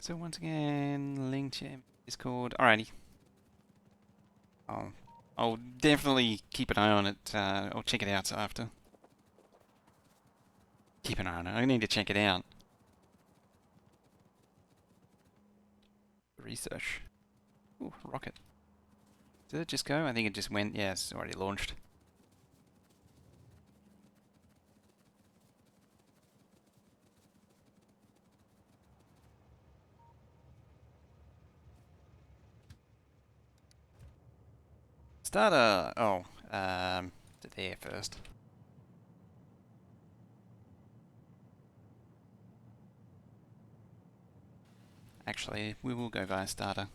Speaker 1: So once again, link to Discord. Alrighty. I'll definitely keep an eye on it. I'll check it out after. Keep an eye on it. I need to check it out. Research. Ooh, rocket. Did it just go? I think it just went. Yeah, it's already launched. Starter. Oh, to there first. Actually, we will go via starter.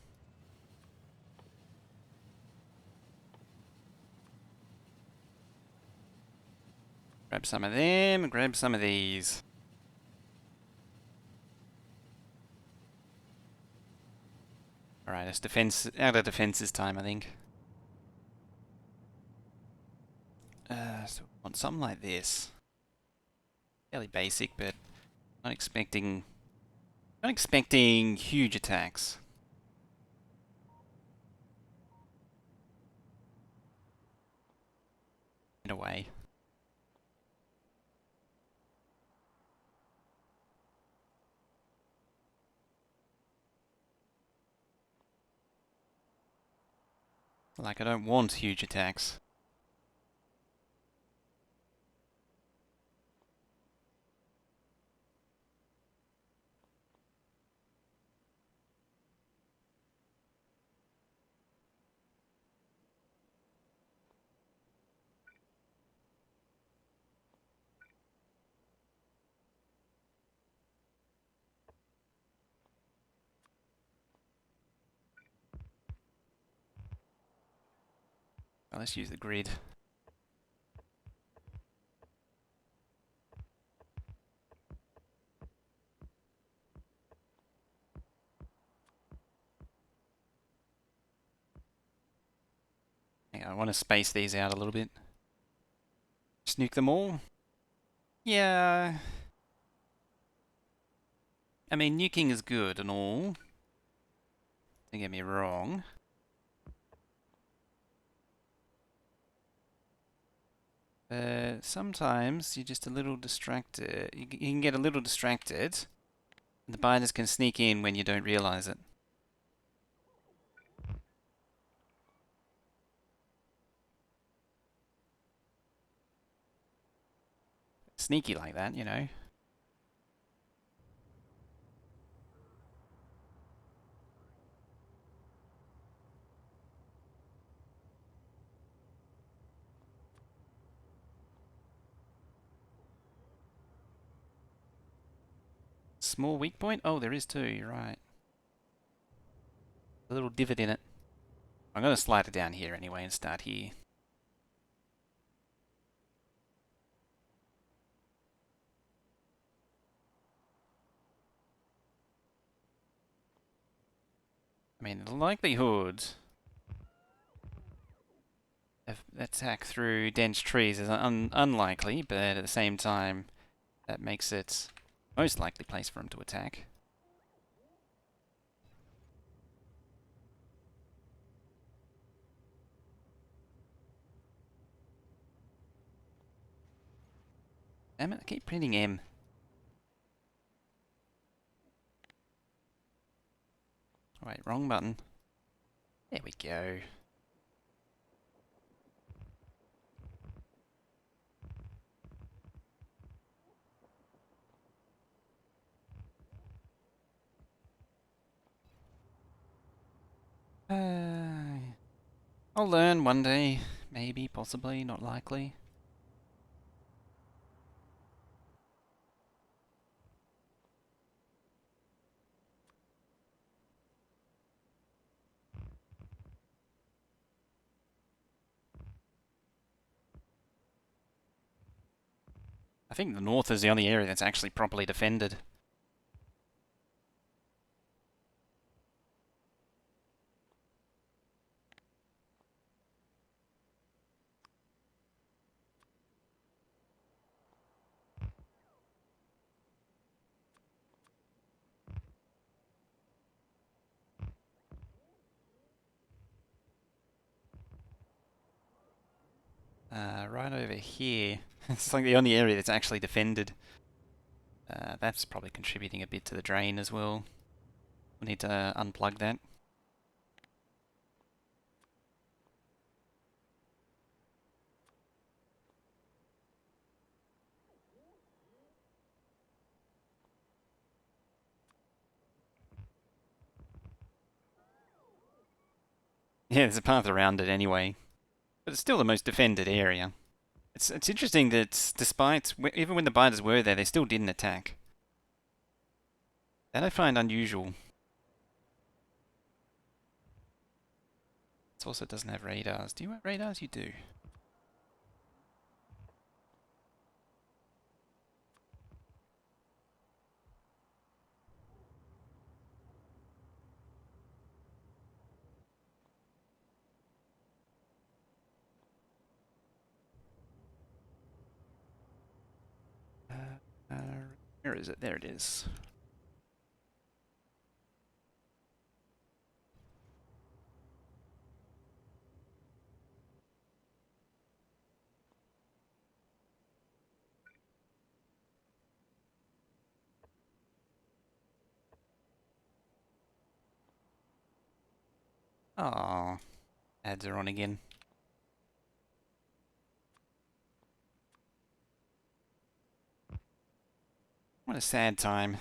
Speaker 1: Grab some of them, grab some of these. Alright, it's defense, out of defenses time, I think. So we want something like this. Fairly basic, but not expecting huge attacks. In a way. Like, I don't want huge attacks. Well, let's use the grid. Hang on, I want to space these out a little bit. Just nuke them all? Yeah. I mean, nuking is good and all. Don't get me wrong. Sometimes you're just a little distracted. You can get a little distracted. The binders can sneak in when you don't realize it. Sneaky like that, you know. Small weak point? Oh, there is too, you're right. A little divot in it. I'm going to slide it down here anyway and start here. I mean, the likelihood of attack through dense trees is unlikely, but at the same time, that makes it most likely place for him to attack. Damn it, I keep printing M. Wait, wrong button. There we go. I'll learn one day. Maybe, possibly, not likely. I think the north is the only area that's actually properly defended. Right over here. It's like the only area that's actually defended. That's probably contributing a bit to the drain as well. We need to unplug that. Yeah, there's a path around it anyway. But it's still the most defended area. It's interesting that despite, even when the biters were there, they still didn't attack. That I find unusual. It also doesn't have radars. Do you have radars? You do. Uh, where is it? There it is. Oh, ads are on again. What a sad time.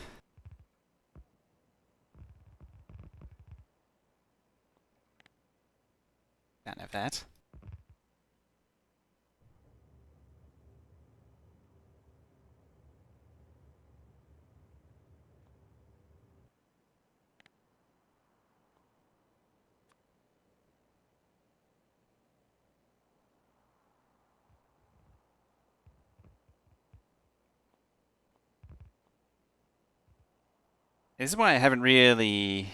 Speaker 1: Can't have that. This is why I haven't really...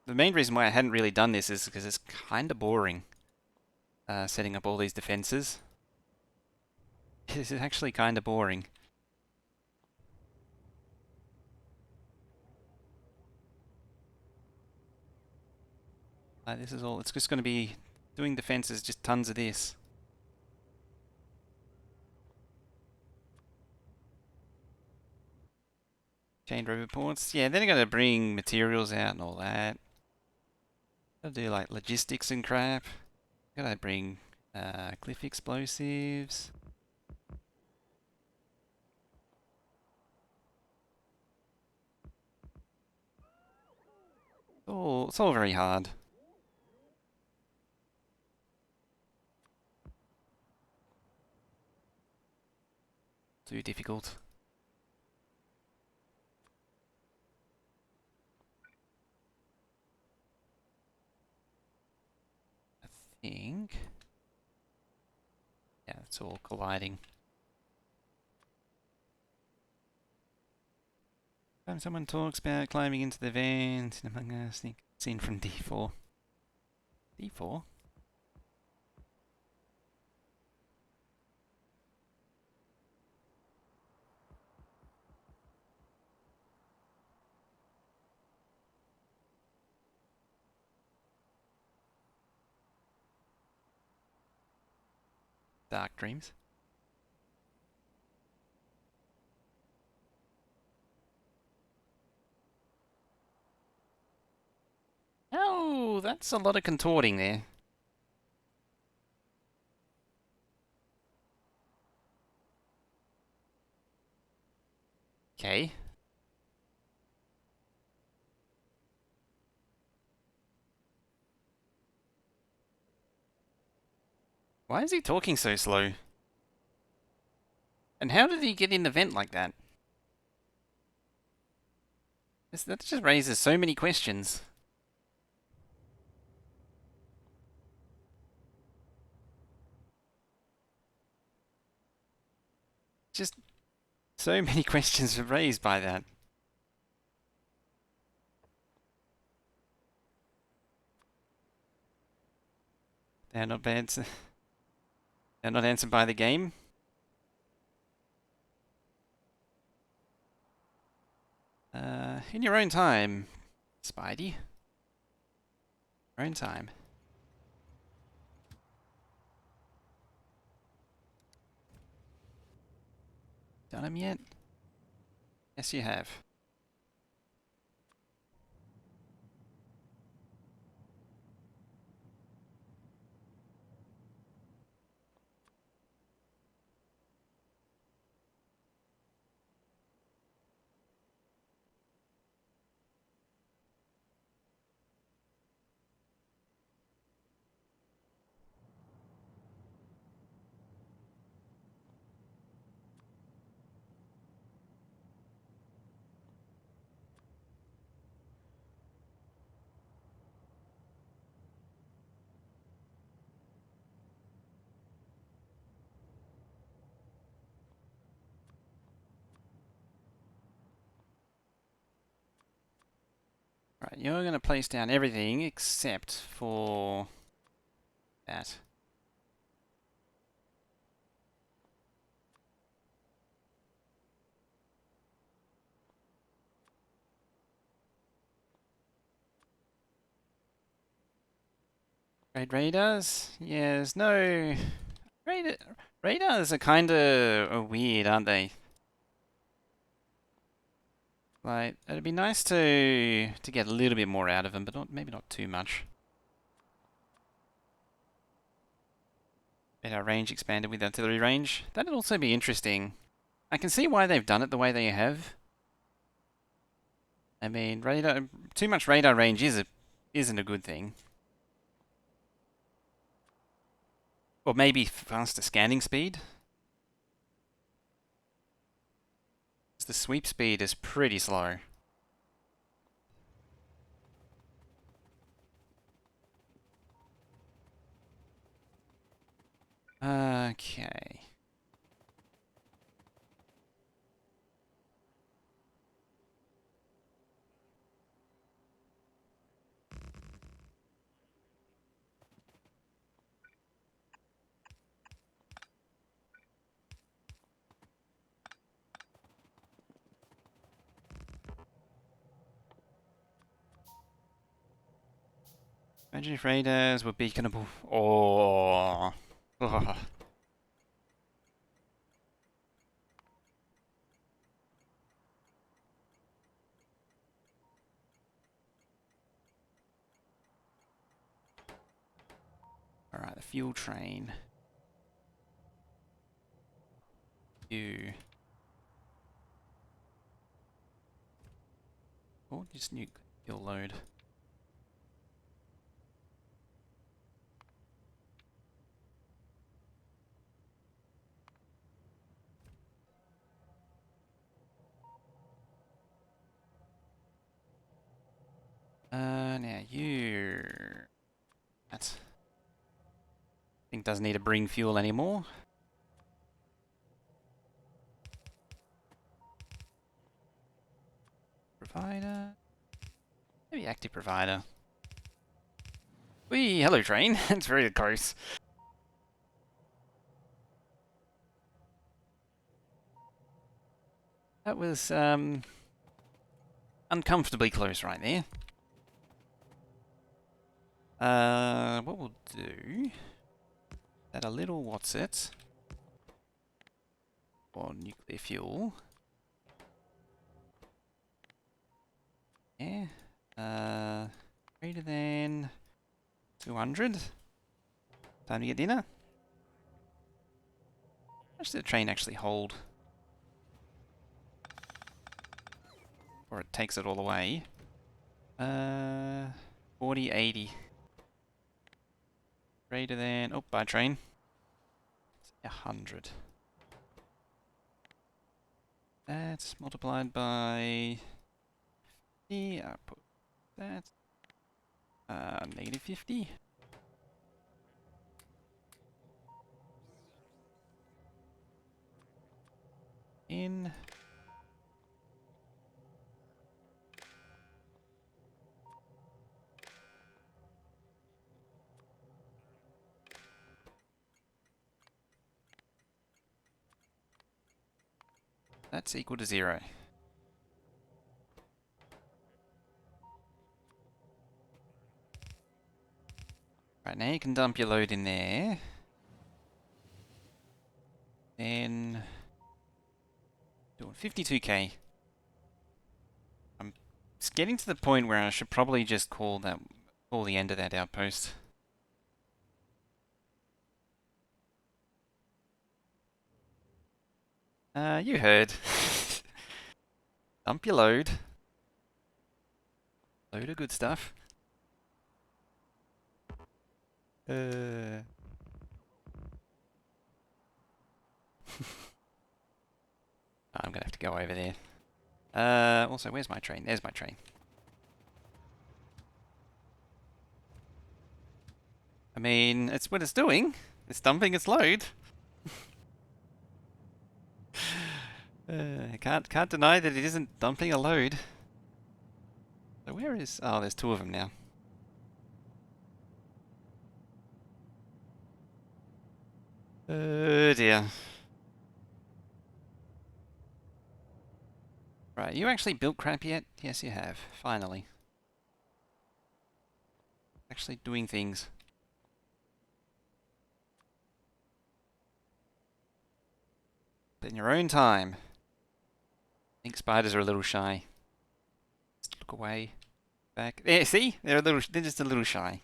Speaker 1: The main reason why I hadn't really done this is because it's kind of boring. Setting up all these defenses. This is actually kind of boring. This is all... It's just going to be doing defenses, just tons of this. Chained robot ports. Yeah, then I gotta bring materials out and all that. Gotta do like logistics and crap. Gotta bring cliff explosives. It's all very hard. Too difficult. I think. Yeah, it's all colliding. Time someone talks about climbing into the vent among us, think seen from D4. D4? Dark dreams. Oh, that's a lot of contorting there. Okay. Why is he talking so slow? And how did he get in the vent like that? That just raises so many questions. Just so many questions were raised by that. They're not bad. They're not answered by the game. In your own time, Spidey. Your own time. done them yet? Yes, you have. Right, you're going to place down everything except for that. Trade radars? Yeah, there's no... Radars are kind of weird, aren't they? Like, it'd be nice to get a little bit more out of them, but maybe not too much. Get our range expanded with artillery range. That'd also be interesting. I can see why they've done it the way they have. I mean, too much radar range isn't a good thing. Or maybe faster scanning speed. The sweep speed is pretty slow. Okay. Imagine if radars were beaconable. Oh. Oh. Alright, the fuel train. You. Oh, just nuke fuel load. Now you... That... Think doesn't need to bring fuel anymore. Provider... Maybe active provider. Whee, hello train. It's very close. That was, uncomfortably close right there. What we'll do... Add a little what's it? Or nuclear fuel. Yeah. Greater than 200. Time to get dinner. How much did the train actually hold? Or it takes it all the way. 40, 80. Greater than... Oh, by train. 100. That's multiplied by... Output. That's... negative 50. In... That's equal to 0. Right, now you can dump your load in there. Then... 52k. It's getting to the point where I should probably just call the end of that outpost. You heard. Dump your load. Load of good stuff. I'm gonna have to go over there. Also, where's my train? There's my train. I mean, it's what it's doing. It's dumping its load. I can't deny that it isn't dumping a load. So where is... Oh, there's two of them now. Oh dear. Right, you actually built crap yet? Yes, you have. Finally. Actually doing things. But in your own time. I think spiders are a little shy. Just look away. Back. There, see? They're just a little shy.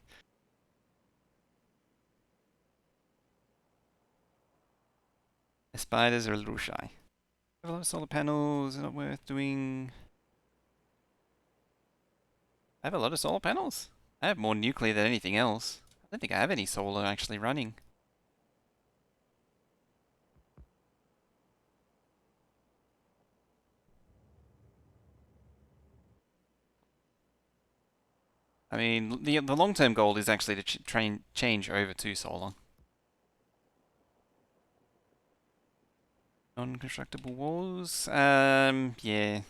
Speaker 1: The spiders are a little shy. I have a lot of solar panels, not worth doing. I have a lot of solar panels. I have more nuclear than anything else. I don't think I have any solar actually running. I mean, the long-term goal is actually to change over to solar. Non-constructible walls. Yeah. Yeah,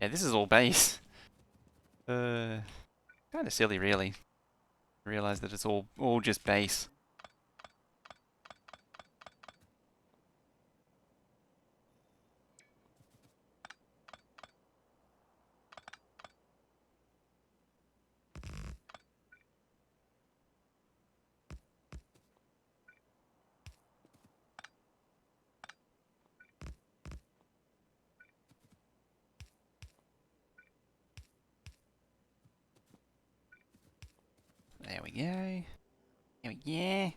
Speaker 1: this is all base. Kind of silly, really. I realize that it's all just base. There we go. There we go.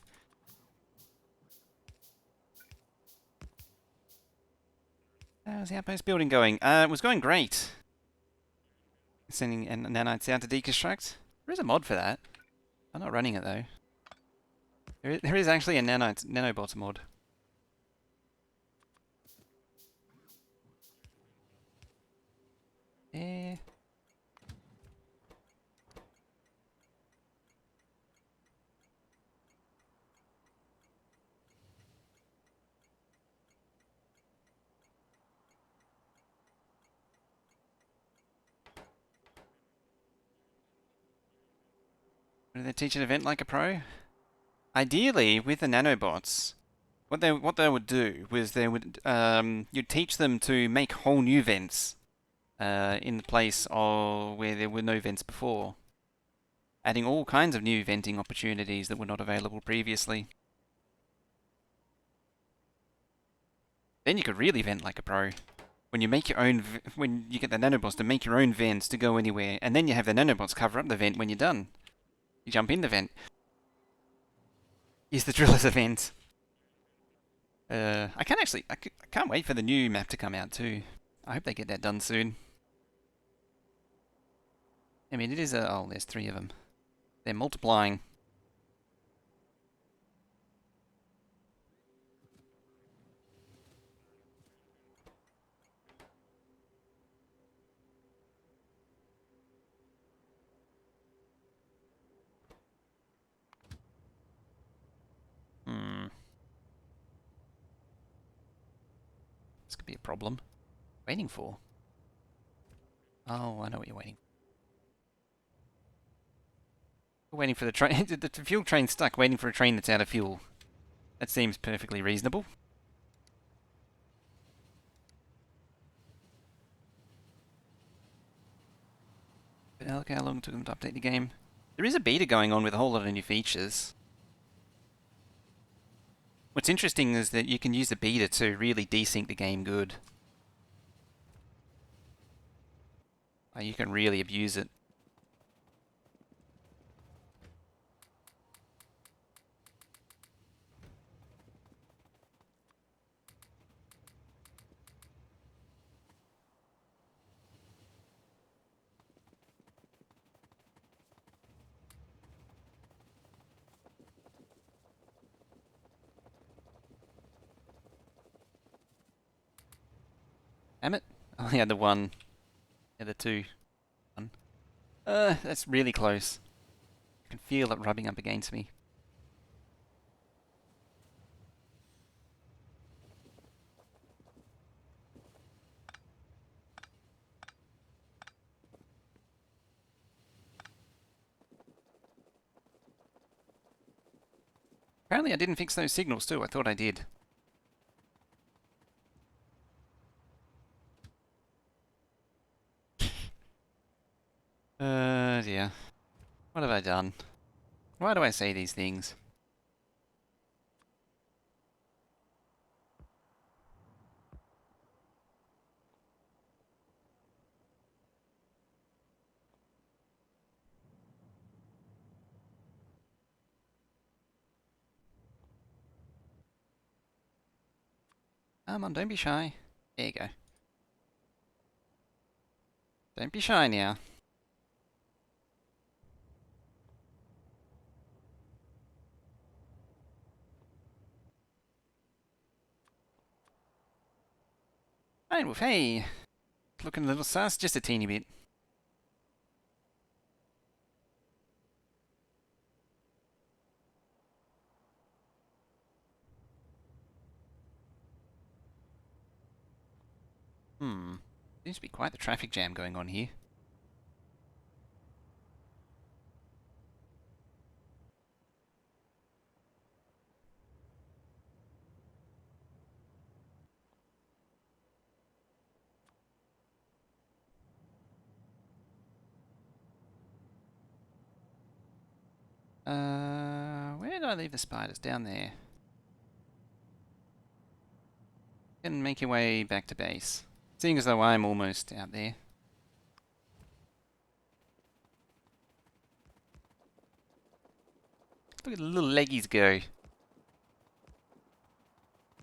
Speaker 1: How's the outpost building going? It was going great. Sending nanites out to deconstruct. There is a mod for that. I'm not running it though. There is actually a nanobots mod. Yeah. Do they teach an event like a pro? Ideally, with the nanobots, what they would do was they would you'd teach them to make whole new vents in the place of where there were no vents before, adding all kinds of new venting opportunities that were not available previously. Then you could really vent like a pro. When you make your own, when you get the nanobots to make your own vents to go anywhere, and then you have the nanobots cover up the vent when you're done. You jump in the vent. Use the drill as a vent. I can't wait for the new map to come out too. I hope they get that done soon. I mean, it is oh, there's three of them. They're multiplying. This could be a problem. Waiting for? Oh, I know what you're waiting for. You're waiting for the train. The fuel train's stuck, waiting for a train that's out of fuel. That seems perfectly reasonable. But look how long it took them to update the game. There is a beta going on with a whole lot of new features. What's interesting is that you can use the beta to really desync the game good. You can really abuse it. Damn it. Oh yeah, the one. Yeah, the two. One. That's really close. I can feel it rubbing up against me. Apparently I didn't fix those signals too. I thought I did. Dear. What have I done? Why do I say these things? Come on, don't be shy. There you go. Don't be shy now. Right, Wolf, hey. Looking a little sus, just a teeny bit. Seems to be quite the traffic jam going on here. Where did I leave the spiders? Down there. You can make your way back to base. Seeing as though I'm almost out there. Look at the little leggies go.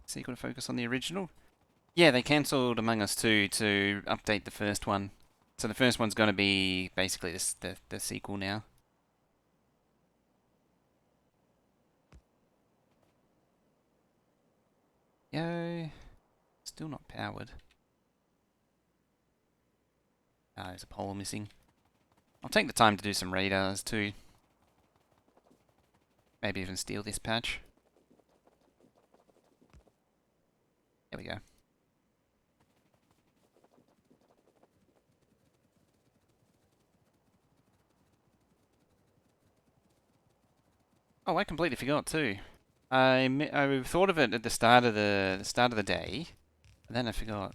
Speaker 1: So you got to focus on the original? Yeah, they cancelled Among Us 2 to update the first one. So the first one's going to be basically the sequel now. Yo. Still not powered. Ah, there's a pole missing. I'll take the time to do some radars too. Maybe even steal this patch. There we go. Oh, I completely forgot too. I thought of it at the start of the day, and then I forgot.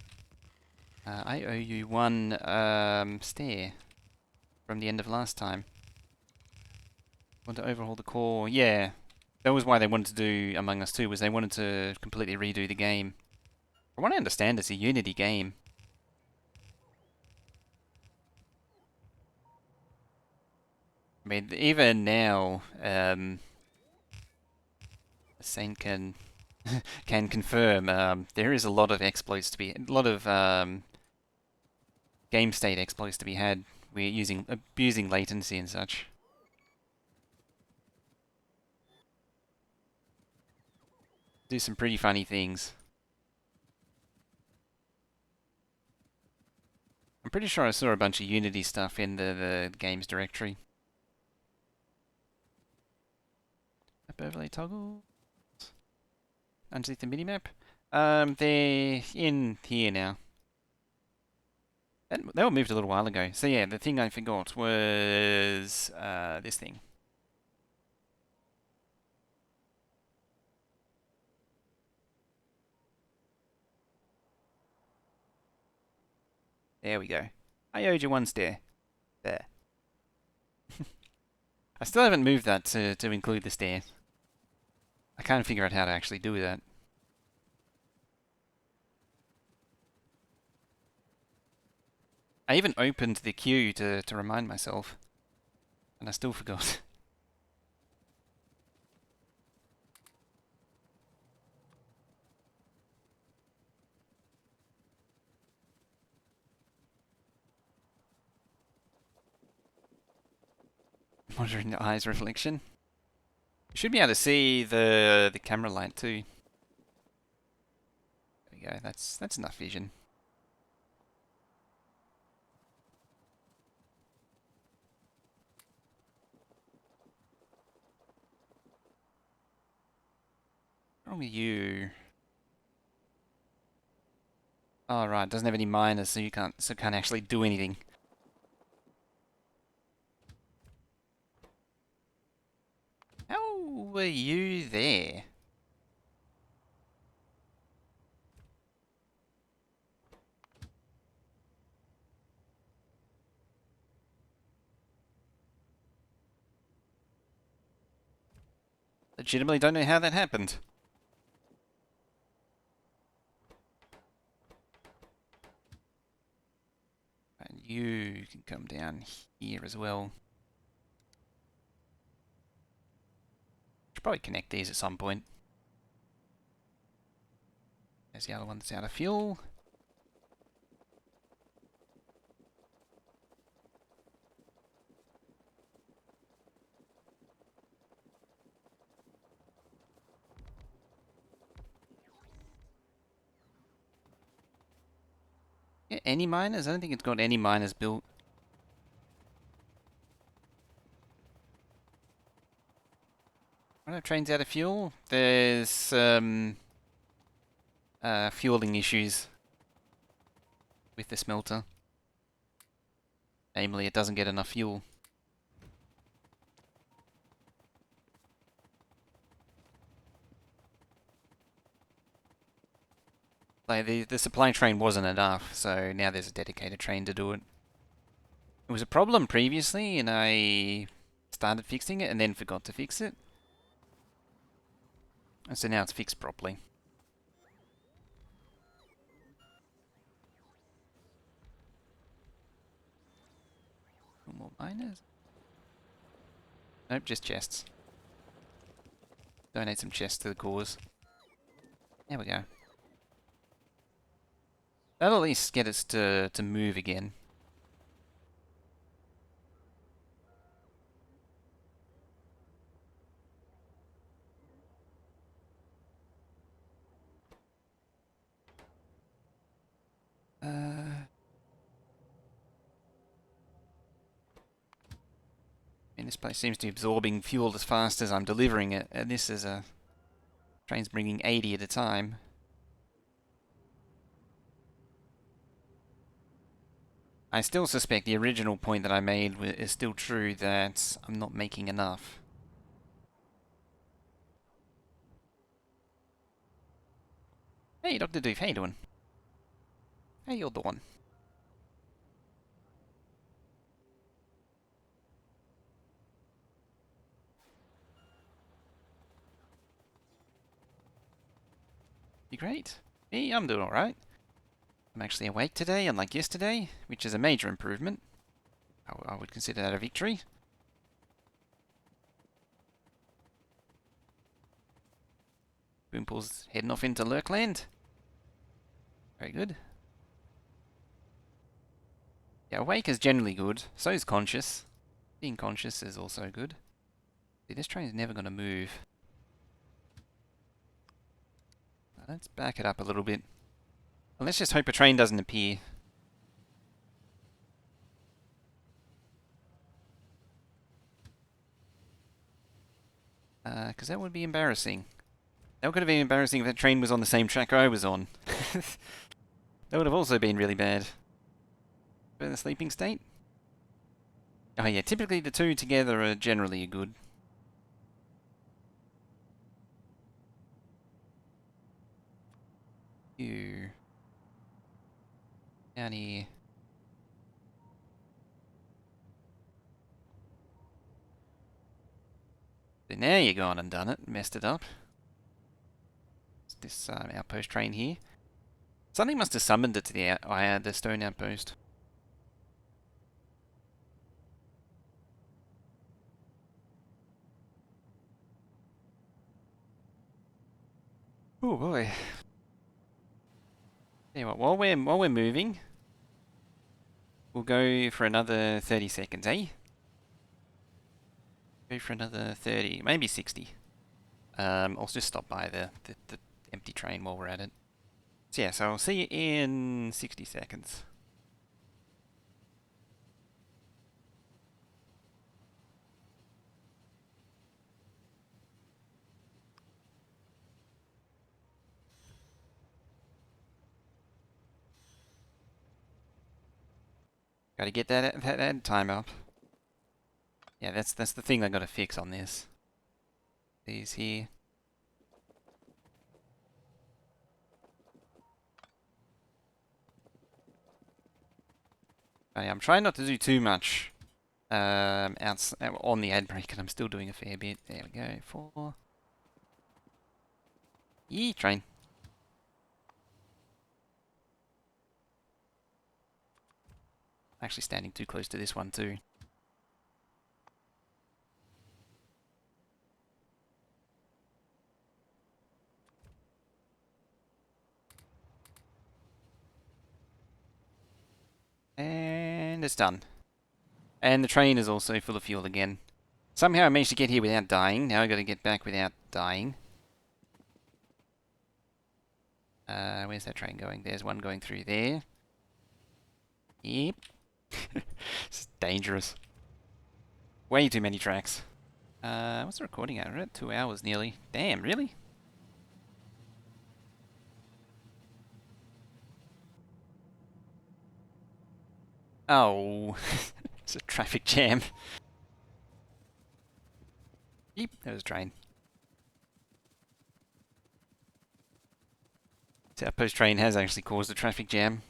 Speaker 1: I owe you one stair from the end of last time. Want to overhaul the core? Yeah, that was why they wanted to do Among Us 2, was they wanted to completely redo the game. From what I understand, it's a Unity game. I mean, even now, Saint can can confirm there is a lot of exploits to be, a lot of game state exploits to be had. We're abusing latency and such. Do some pretty funny things. I'm pretty sure I saw a bunch of Unity stuff in the games directory. Map overlay toggle. Underneath the minimap. They're in here now. They were moved a little while ago. So yeah, the thing I forgot was this thing. There we go. I owed you one stair. There. I still haven't moved that to include the stair. I can't figure out how to actually do that. I even opened the queue to remind myself, and I still forgot. Monitoring the eye's reflection. You should be able to see the camera light too. There we go. That's enough vision. What's wrong with you? Oh right, doesn't have any minors, so you can't actually do anything. How were you there? Legitimately don't know how that happened. And you can come down here as well. Should probably connect these at some point. There's the other one that's out of fuel. Yeah, any miners? I don't think it's got any miners built. Right, train's out of fuel. There's fueling issues with the smelter. Namely, it doesn't get enough fuel. Like the supply train wasn't enough, so now there's a dedicated train to do it. It was a problem previously, and I started fixing it and then forgot to fix it. And so now it's fixed properly. No more miners? Nope, just chests. Donate some chests to the cause. There we go. That'll at least get us to move again. And this place seems to be absorbing fuel as fast as I'm delivering it, and this is a train's bringing 80 at a time. I still suspect the original point that I made is still true, that I'm not making enough. Hey, Dr. Doof, how you doing? How you doing? You great? Me, I'm doing alright. I'm actually awake today, unlike yesterday, which is a major improvement. I would consider that a victory. Boomple's heading off into Lurkland. Very good. Yeah, awake is generally good. So is conscious. Being conscious is also good. See, this train's never going to move. Let's back it up a little bit. Well, let's just hope a train doesn't appear. Because that would be embarrassing. That could have been embarrassing if that train was on the same track I was on. That would have also been really bad. For the sleeping state? Oh yeah, typically the two together are generally good. You down here. So now you're gone and done it, messed it up. this outpost train here. Something must have summoned it to the stone outpost. Oh boy. Tell you what, while we're moving, we'll go for another 30 seconds, eh? Go for another 30, maybe 60. I'll just stop by the empty train while we're at it. So yeah, so I'll see you in 60 seconds. Got to get that ad time up. Yeah, that's the thing I got to fix on this. These here. I'm trying not to do too much on the ad break, and I'm still doing a fair bit. There we go. 4. Yee, train. Actually standing too close to this one too. And it's done. And the train is also full of fuel again. Somehow I managed to get here without dying. Now I got to get back without dying. Where's that train going? There's one going through there. Yep. It's dangerous. Way too many tracks. What's the recording at? We're at 2 hours nearly. Damn, really? Oh, it's a traffic jam. Yep, there was a train. The outpost train has actually caused a traffic jam.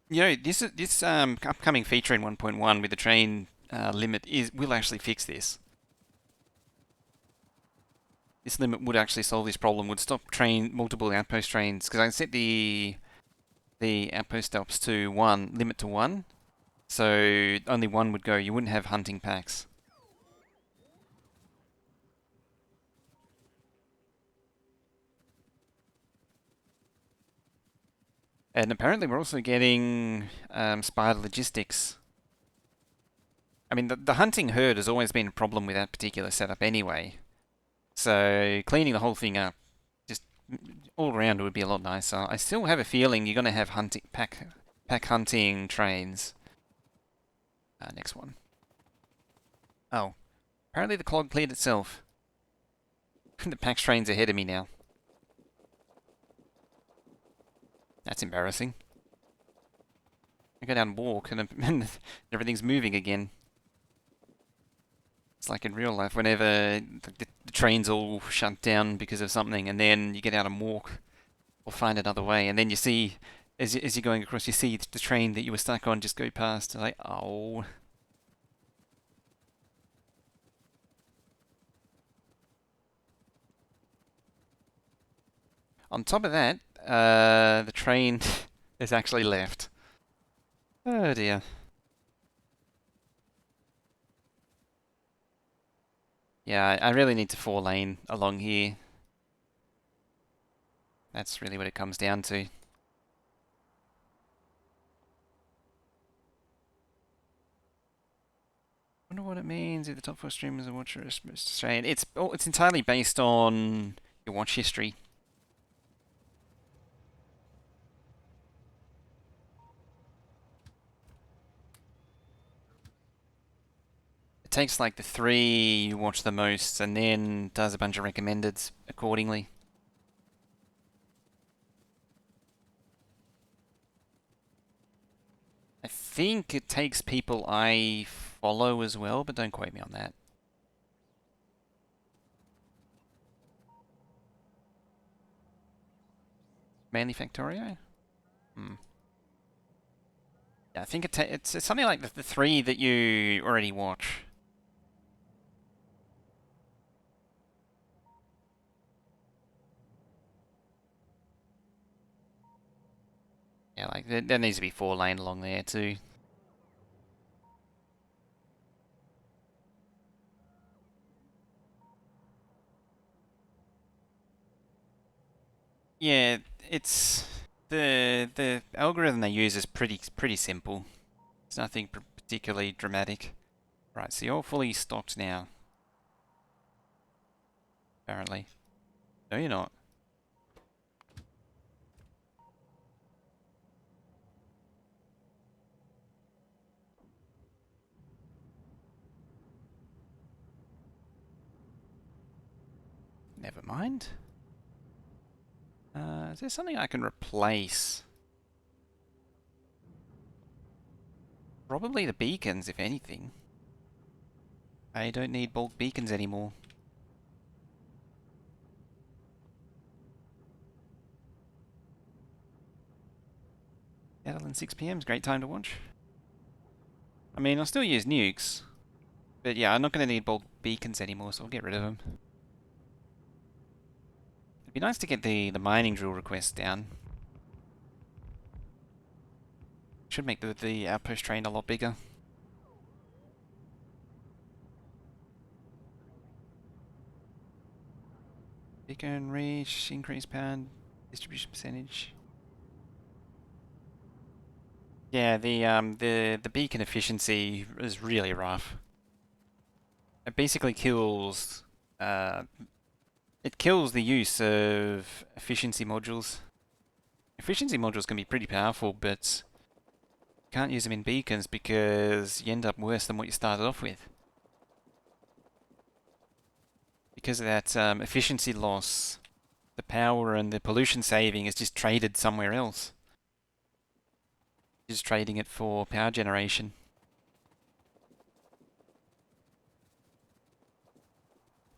Speaker 1: You know, this upcoming feature in 1.1 with the train limit will actually fix this. This limit would actually solve this problem. Would stop multiple outpost trains, because I set the outpost stops to 1, limit to 1, so only one would go. You wouldn't have hunting packs. And apparently we're also getting spider logistics. I mean, the hunting herd has always been a problem with that particular setup anyway. So cleaning the whole thing up, just all around, it would be a lot nicer. I still have a feeling you're going to have pack hunting trains. Next one. Oh, apparently the clog cleared itself. The pack train's ahead of me now. That's embarrassing. I go down and walk and everything's moving again. It's like in real life, whenever the train's all shut down because of something, and then you get out and walk or find another way, and then you see, as you're going across, you see the train that you were stuck on just go past. Like, oh. On top of that, the train has actually left. Oh dear. Yeah, I really need to 4-lane along here. That's really what it comes down to. Wonder what it means if the top 4 streamers and watchers are Australian. It's entirely based on your watch history. It takes like the 3 you watch the most and then does a bunch of recommendeds accordingly. I think it takes people I follow as well, but don't quote me on that. Mainly Factorio? Hmm. Yeah, I think it's something like the 3 that you already watch. Yeah, like there needs to be 4-lane along there too. Yeah, it's the algorithm they use is pretty simple. It's nothing particularly dramatic. Right, so you're fully stocked now, apparently. No, you're not. Never mind. Is there something I can replace? Probably the beacons, if anything. I don't need bulk beacons anymore. Better than 6 p.m. is a great time to watch. I mean, I'll still use nukes. But yeah, I'm not going to need bulk beacons anymore, so I'll get rid of them. It'd be nice to get the mining drill request down. Should make the outpost train a lot bigger. Beacon reach, increase pound, distribution percentage. Yeah, the beacon efficiency is really rough. It basically kills it kills the use of efficiency modules. Efficiency modules can be pretty powerful, but you can't use them in beacons because you end up worse than what you started off with. Because of that efficiency loss, the power and the pollution saving is just traded somewhere else. Just trading it for power generation.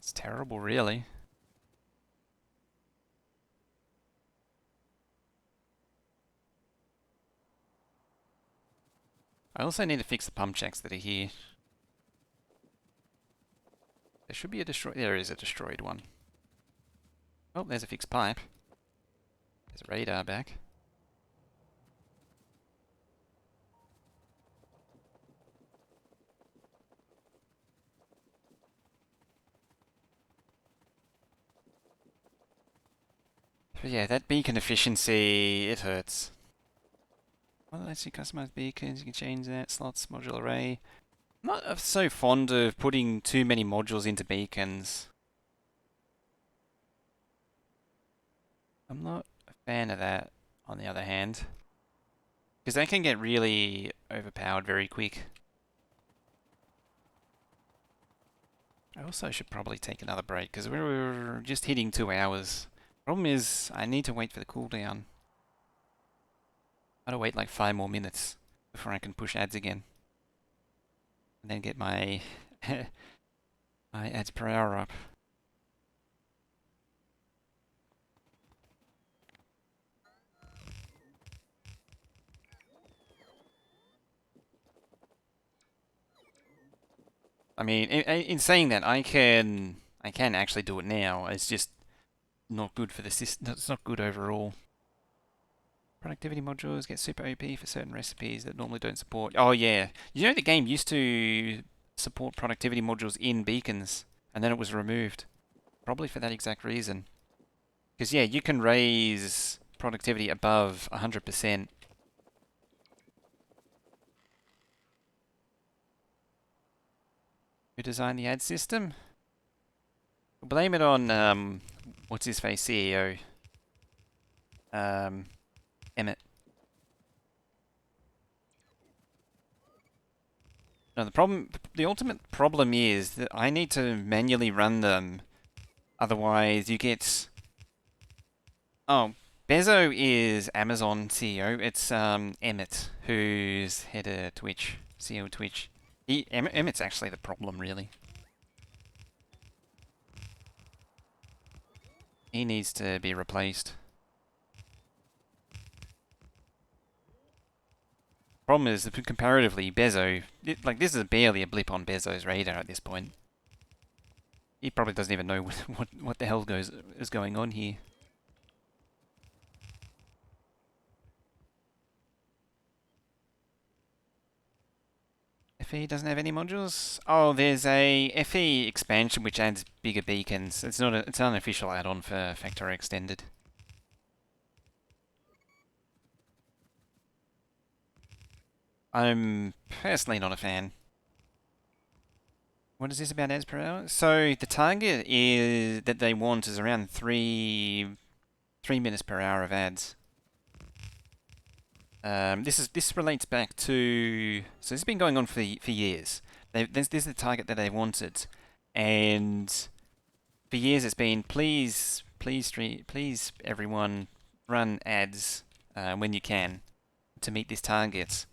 Speaker 1: It's terrible, really. I also need to fix the pump jacks that are here. There should be a destroyed... There is a destroyed one. Oh, there's a fixed pipe. There's a radar back. But yeah, that beacon efficiency, it hurts. Well, let's see, customize beacons, you can change that. Slots, module array. I'm not so fond of putting too many modules into beacons. I'm not a fan of that, on the other hand. Because they can get really overpowered very quick. I also should probably take another break, because we're just hitting 2 hours. Problem is, I need to wait for the cooldown. Gotta wait like 5 more minutes before I can push ads again. And then get my my ads per hour up. I mean, in saying that, I can actually do it now. It's just not good for the system. It's not good overall. Productivity modules get super OP for certain recipes that normally don't support. Oh yeah, you know the game used to support productivity modules in beacons, and then it was removed. Probably for that exact reason. Because yeah, you can raise productivity above 100%. Who designed the ad system? We'll blame it on what's his face CEO. Emmett. No, the ultimate problem is that I need to manually run them. Otherwise, you get. Oh, Bezo is Amazon CEO. It's Emmett, who's head of Twitch, CEO of Twitch. Emmett's actually the problem, really. He needs to be replaced. Problem is that comparatively, Bezo, like this is barely a blip on Bezo's radar at this point. He probably doesn't even know what the hell is going on here. FE doesn't have any modules? Oh, there's a FE expansion which adds bigger beacons. It's not it's an unofficial add-on for Factorio Extended. I'm personally not a fan. What is this about ads per hour? So the target is that they want is around 3 minutes per hour of ads. This relates back to, so this has been going on for years. This is the target that they wanted, and for years it's been please everyone run ads when you can to meet this target,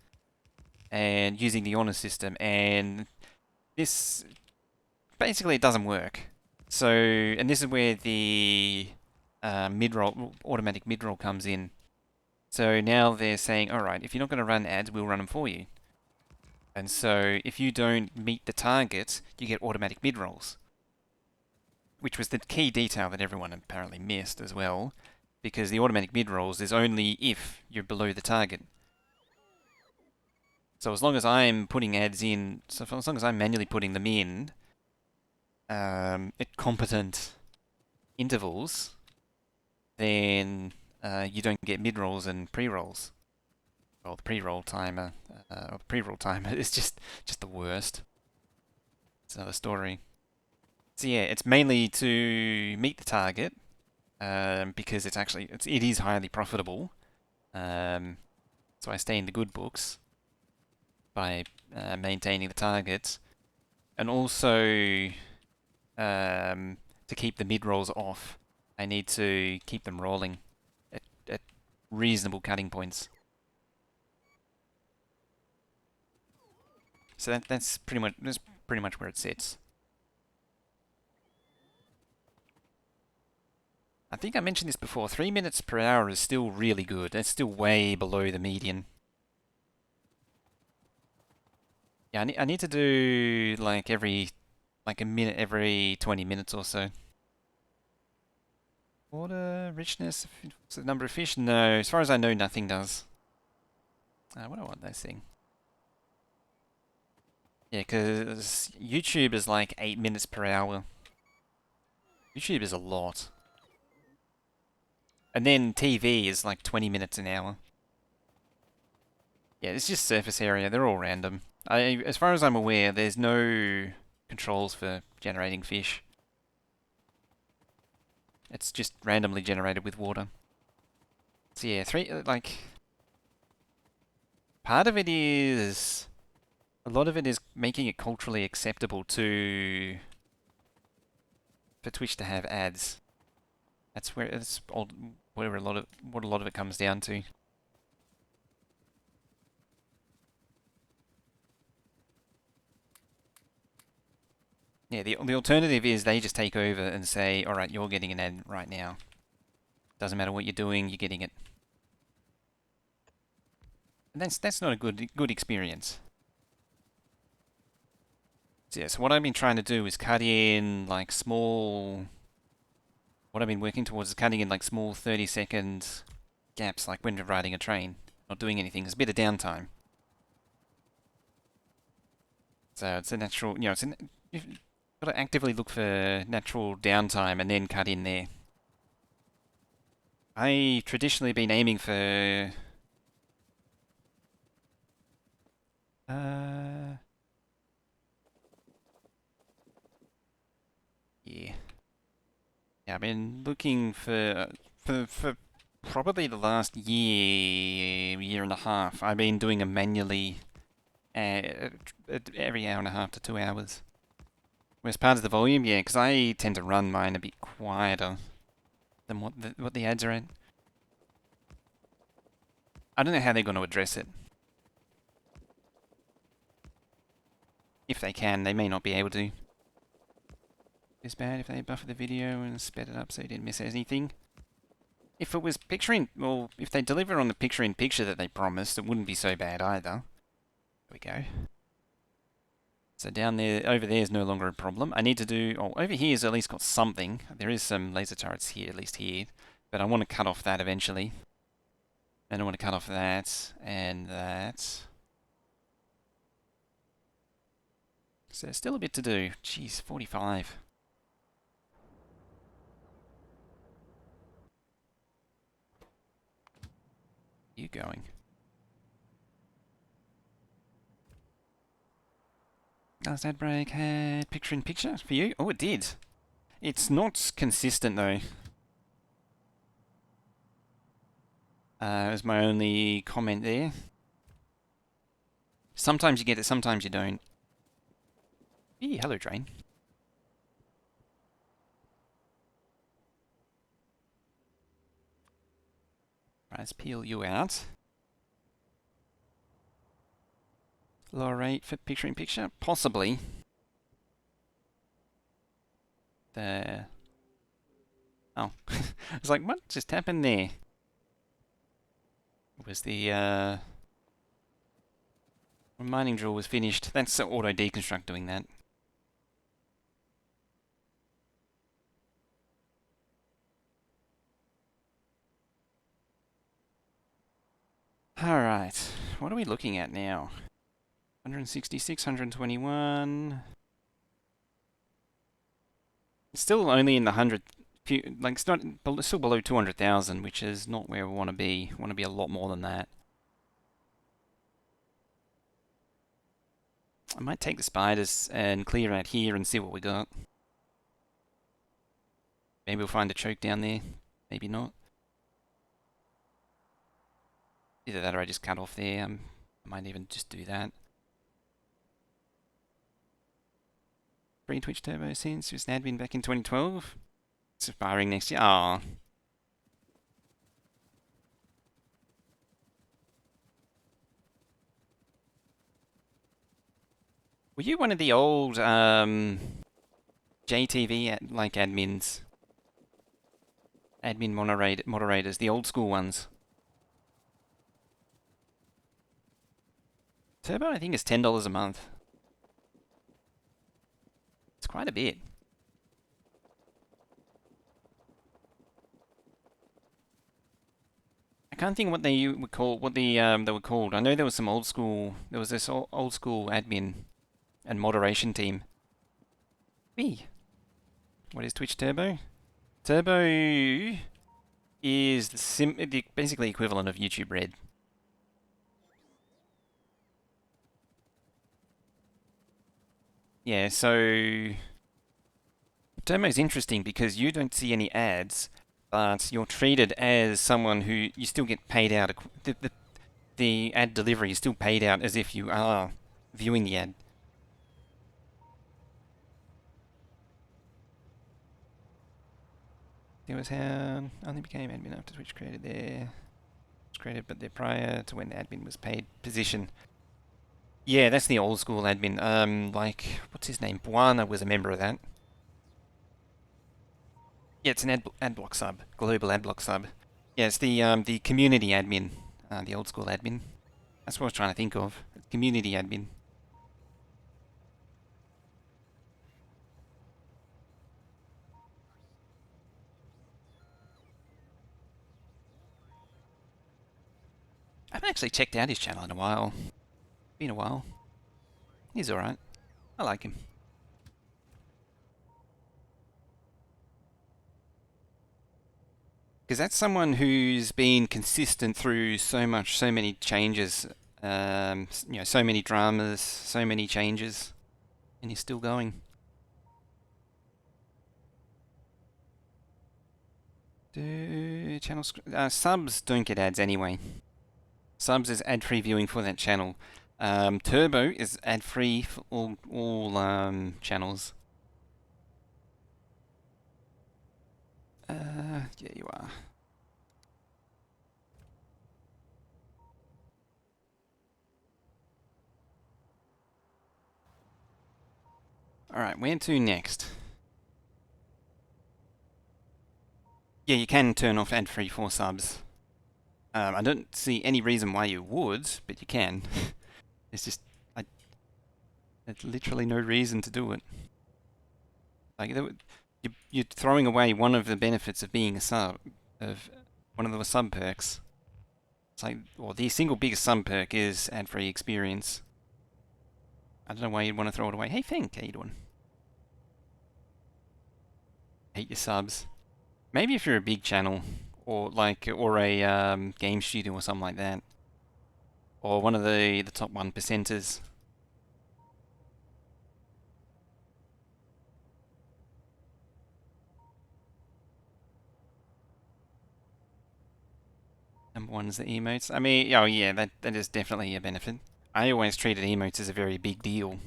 Speaker 1: and using the honor system, and this basically it doesn't work. So, and this is where the mid-roll, automatic mid-roll comes in. So now they're saying, alright, if you're not going to run ads, we'll run them for you. And so if you don't meet the target, you get automatic mid-rolls. Which was the key detail that everyone apparently missed as well, because the automatic mid-rolls is only if you're below the target. So as long as I'm putting ads in, so as long as I'm manually putting them in at competent intervals, then you don't get mid-rolls and pre-rolls. Well, the pre-roll timer, is just the worst. It's another story. So yeah, it's mainly to meet the target, because it is highly profitable. So I stay in the good books by maintaining the targets, and also to keep the mid-rolls off, I need to keep them rolling at reasonable cutting points. So that's pretty much where it sits. I think I mentioned this before. 3 minutes per hour is still really good. That's still way below the median. Yeah, I need to do like a minute every 20 minutes or so. Water richness, the number of fish? No, as far as I know, nothing does. What do I want this thing? Yeah, because YouTube is like 8 minutes per hour. YouTube is a lot. And then TV is like 20 minutes an hour. Yeah, it's just surface area. They're all random. As far as I'm aware, there's no controls for generating fish. It's just randomly generated with water. So yeah, part of it is, a lot of it is making it culturally acceptable for Twitch to have ads. That's what a lot of it comes down to. Yeah, the alternative is they just take over and say, all right, you're getting an ad right now. Doesn't matter what you're doing, you're getting it. And that's not a good experience. So yeah, so what I've been trying to do is cut in like small. What I've been working towards is cutting in like small 30-second gaps, like when you're riding a train, not doing anything. There's a bit of downtime. So it's a natural, you've got to actively look for natural downtime and then cut in there. I've traditionally been aiming for yeah. Yeah, I've been looking for probably the last year and a half. I've been doing them manually every hour and a half to 2 hours. Whereas part of the volume, yeah, because I tend to run mine a bit quieter than what the ads are at. I don't know how they're going to address it. If they can, they may not be able to. It's bad if they buffer the video and sped it up so you didn't miss anything. If it was well, if they deliver on the picture-in-picture that they promised, it wouldn't be so bad either. There we go. So down there, over there is no longer a problem. I need to do, over here is at least got something. There is some laser turrets here, at least here. But I want to cut off that eventually. And I want to cut off that, and that. So there's still a bit to do. Jeez, 45. You going? Does that break had picture in picture for you? Oh, it did. It's not consistent though. Is my only comment there. Sometimes you get it, sometimes you don't. Eee, hello, train. Right, let's peel you out. Lower rate for picture in picture? Possibly. The... Oh. I was like, what just happened there? It was the, when mining drill was finished. That's the auto deconstruct doing that. Alright, what are we looking at now? 166, 121. It's still only in the 100, like it's not, it's still below 200,000, which is not where we want to be. We want to be a lot more than that. I might take the spiders and clear out here and see what we got. Maybe we'll find a choke down there. Maybe not. Either that or I just cut off there. I might even just do that. Free Twitch Turbo since it was an admin back in 2012. It's expiring next year. Ah. Were you one of the old JTV like admins? Admin moderators, the old school ones. Turbo, I think, is $10 a month. It's quite a bit. I can't think what they would call they were called. I know there was some old school. There was this old school admin and moderation team. B. What is Twitch Turbo? Turbo is the basically equivalent of YouTube Red. Yeah, so Turbo is interesting because you don't see any ads, but you're treated as someone who you still get paid out. The ad delivery is still paid out as if you are viewing the ad. There was how only became admin after Twitch created their was created, but they're prior to when the admin was paid position. Yeah, that's the old school admin. Like what's his name? Buana was a member of that. Yeah, it's an ad block sub, global ad block sub. Yeah, it's the community admin, the old school admin. That's what I was trying to think of. Community admin. I haven't actually checked out his channel in a while. Been a while. He's alright. I like him. Because that's someone who's been consistent through so many changes. You know, so many dramas, so many changes, and he's still going. Channel subs don't get ads anyway. Subs is ad-free viewing for that channel. Turbo is ad-free for all channels. Yeah, you are. Alright, where to next? Yeah, you can turn off ad-free for subs. I don't see any reason why you would, but you can. It's just, there's literally no reason to do it. Like, you're throwing away one of the benefits of being a sub, of one of the sub perks. It's like, well, the single biggest sub perk is ad-free experience. I don't know why you'd want to throw it away. Hey, Fink, how you doing? Hate your subs. Maybe if you're a big channel, or a game studio or something like that, or one of the top 1%ers. Number one is the emotes. I mean, oh yeah, that is definitely a benefit. I always treated emotes as a very big deal.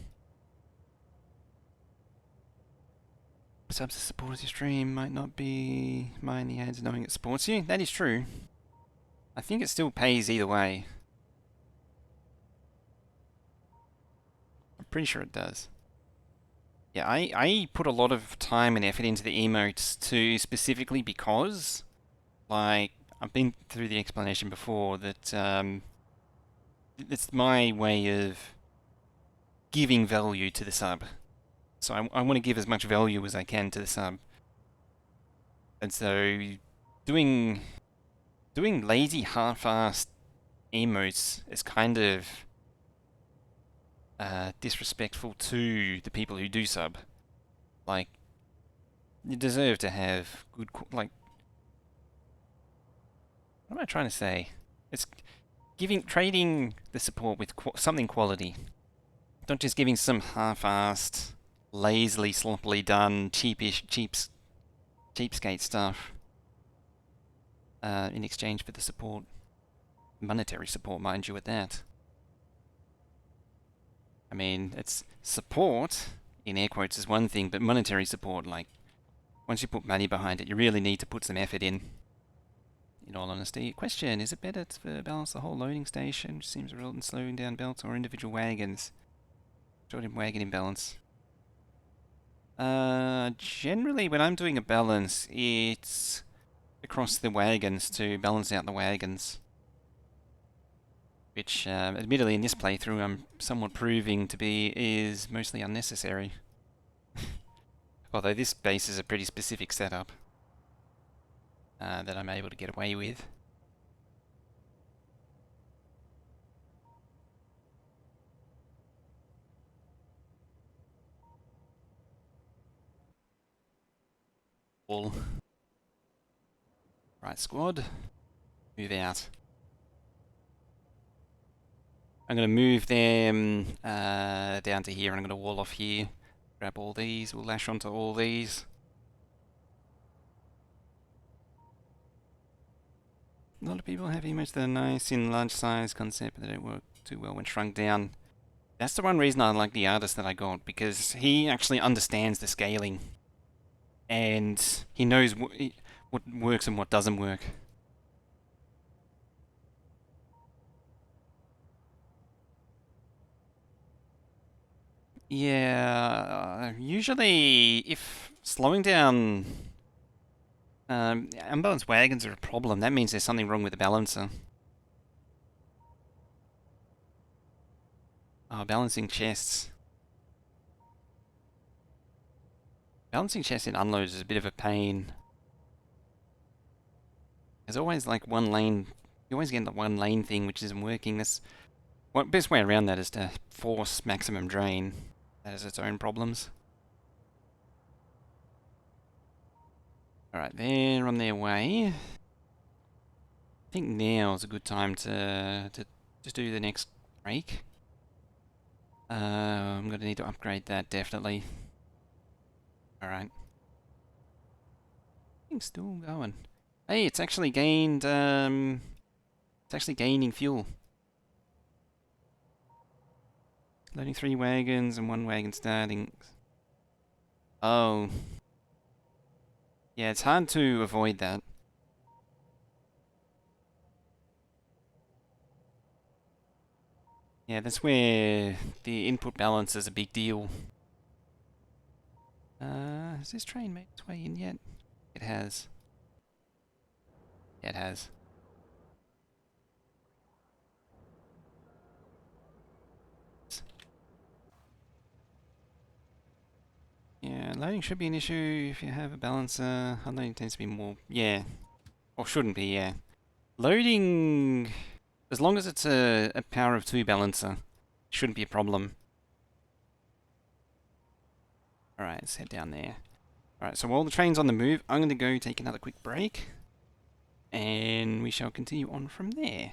Speaker 1: Subs that supports your stream might not be mind the ads knowing it supports you. That is true. I think it still pays either way. I'm pretty sure it does. Yeah, I put a lot of time and effort into the emotes to specifically because, like, I've been through the explanation before that it's my way of giving value to the sub. So I want to give as much value as I can to the sub. And so doing lazy half-assed emotes is kind of disrespectful to the people who do sub. Like, you deserve to have good, like, what am I trying to say? It's trading the support with something quality. Not just giving some half-assed, lazily, sloppily done, cheapskate stuff in exchange for the support. Monetary support, mind you, at that. I mean, it's support, in air quotes, is one thing, but monetary support, like, once you put money behind it, you really need to put some effort in all honesty. Question, is it better to balance the whole loading station, which seems to result in slowing down belts, or individual wagons? Short in wagon imbalance. Generally, when I'm doing a balance, it's across the wagons to balance out the wagons. Which, admittedly, in this playthrough, I'm somewhat proving to be is mostly unnecessary. Although this base is a pretty specific setup that I'm able to get away with. All right, squad, move out. I'm going to move them down to here, and I'm going to wall off here. Grab all these, we'll lash onto all these. A lot of people have emotes that are nice in large size concept, but they don't work too well when shrunk down. That's the one reason I like the artist that I got, because he actually understands the scaling. And he knows what works and what doesn't work. Yeah, usually if slowing down unbalanced wagons are a problem, that means there's something wrong with the balancer. Oh, balancing chests. Balancing chests in unloads is a bit of a pain. There's always like one lane, you always get the one lane thing which isn't working. The best way around that is to force maximum drain. That has its own problems. Alright, they're on their way. I think now is a good time to just do the next break. I'm going to need to upgrade that, definitely. Alright. Thing's still going. Hey, it's actually gained, it's actually gaining fuel. Loading 3 wagons and 1 wagon starting. Oh. Yeah, it's hard to avoid that. Yeah, that's where the input balance is a big deal. Has this train made its way in yet? It has. Yeah, it has. Yeah, loading should be an issue if you have a balancer. Unloading tends to be more... Yeah. Or shouldn't be, yeah. Loading... As long as it's a power of 2 balancer, shouldn't be a problem. Alright, let's head down there. Alright, so while the train's on the move, I'm going to go take another quick break. And we shall continue on from there.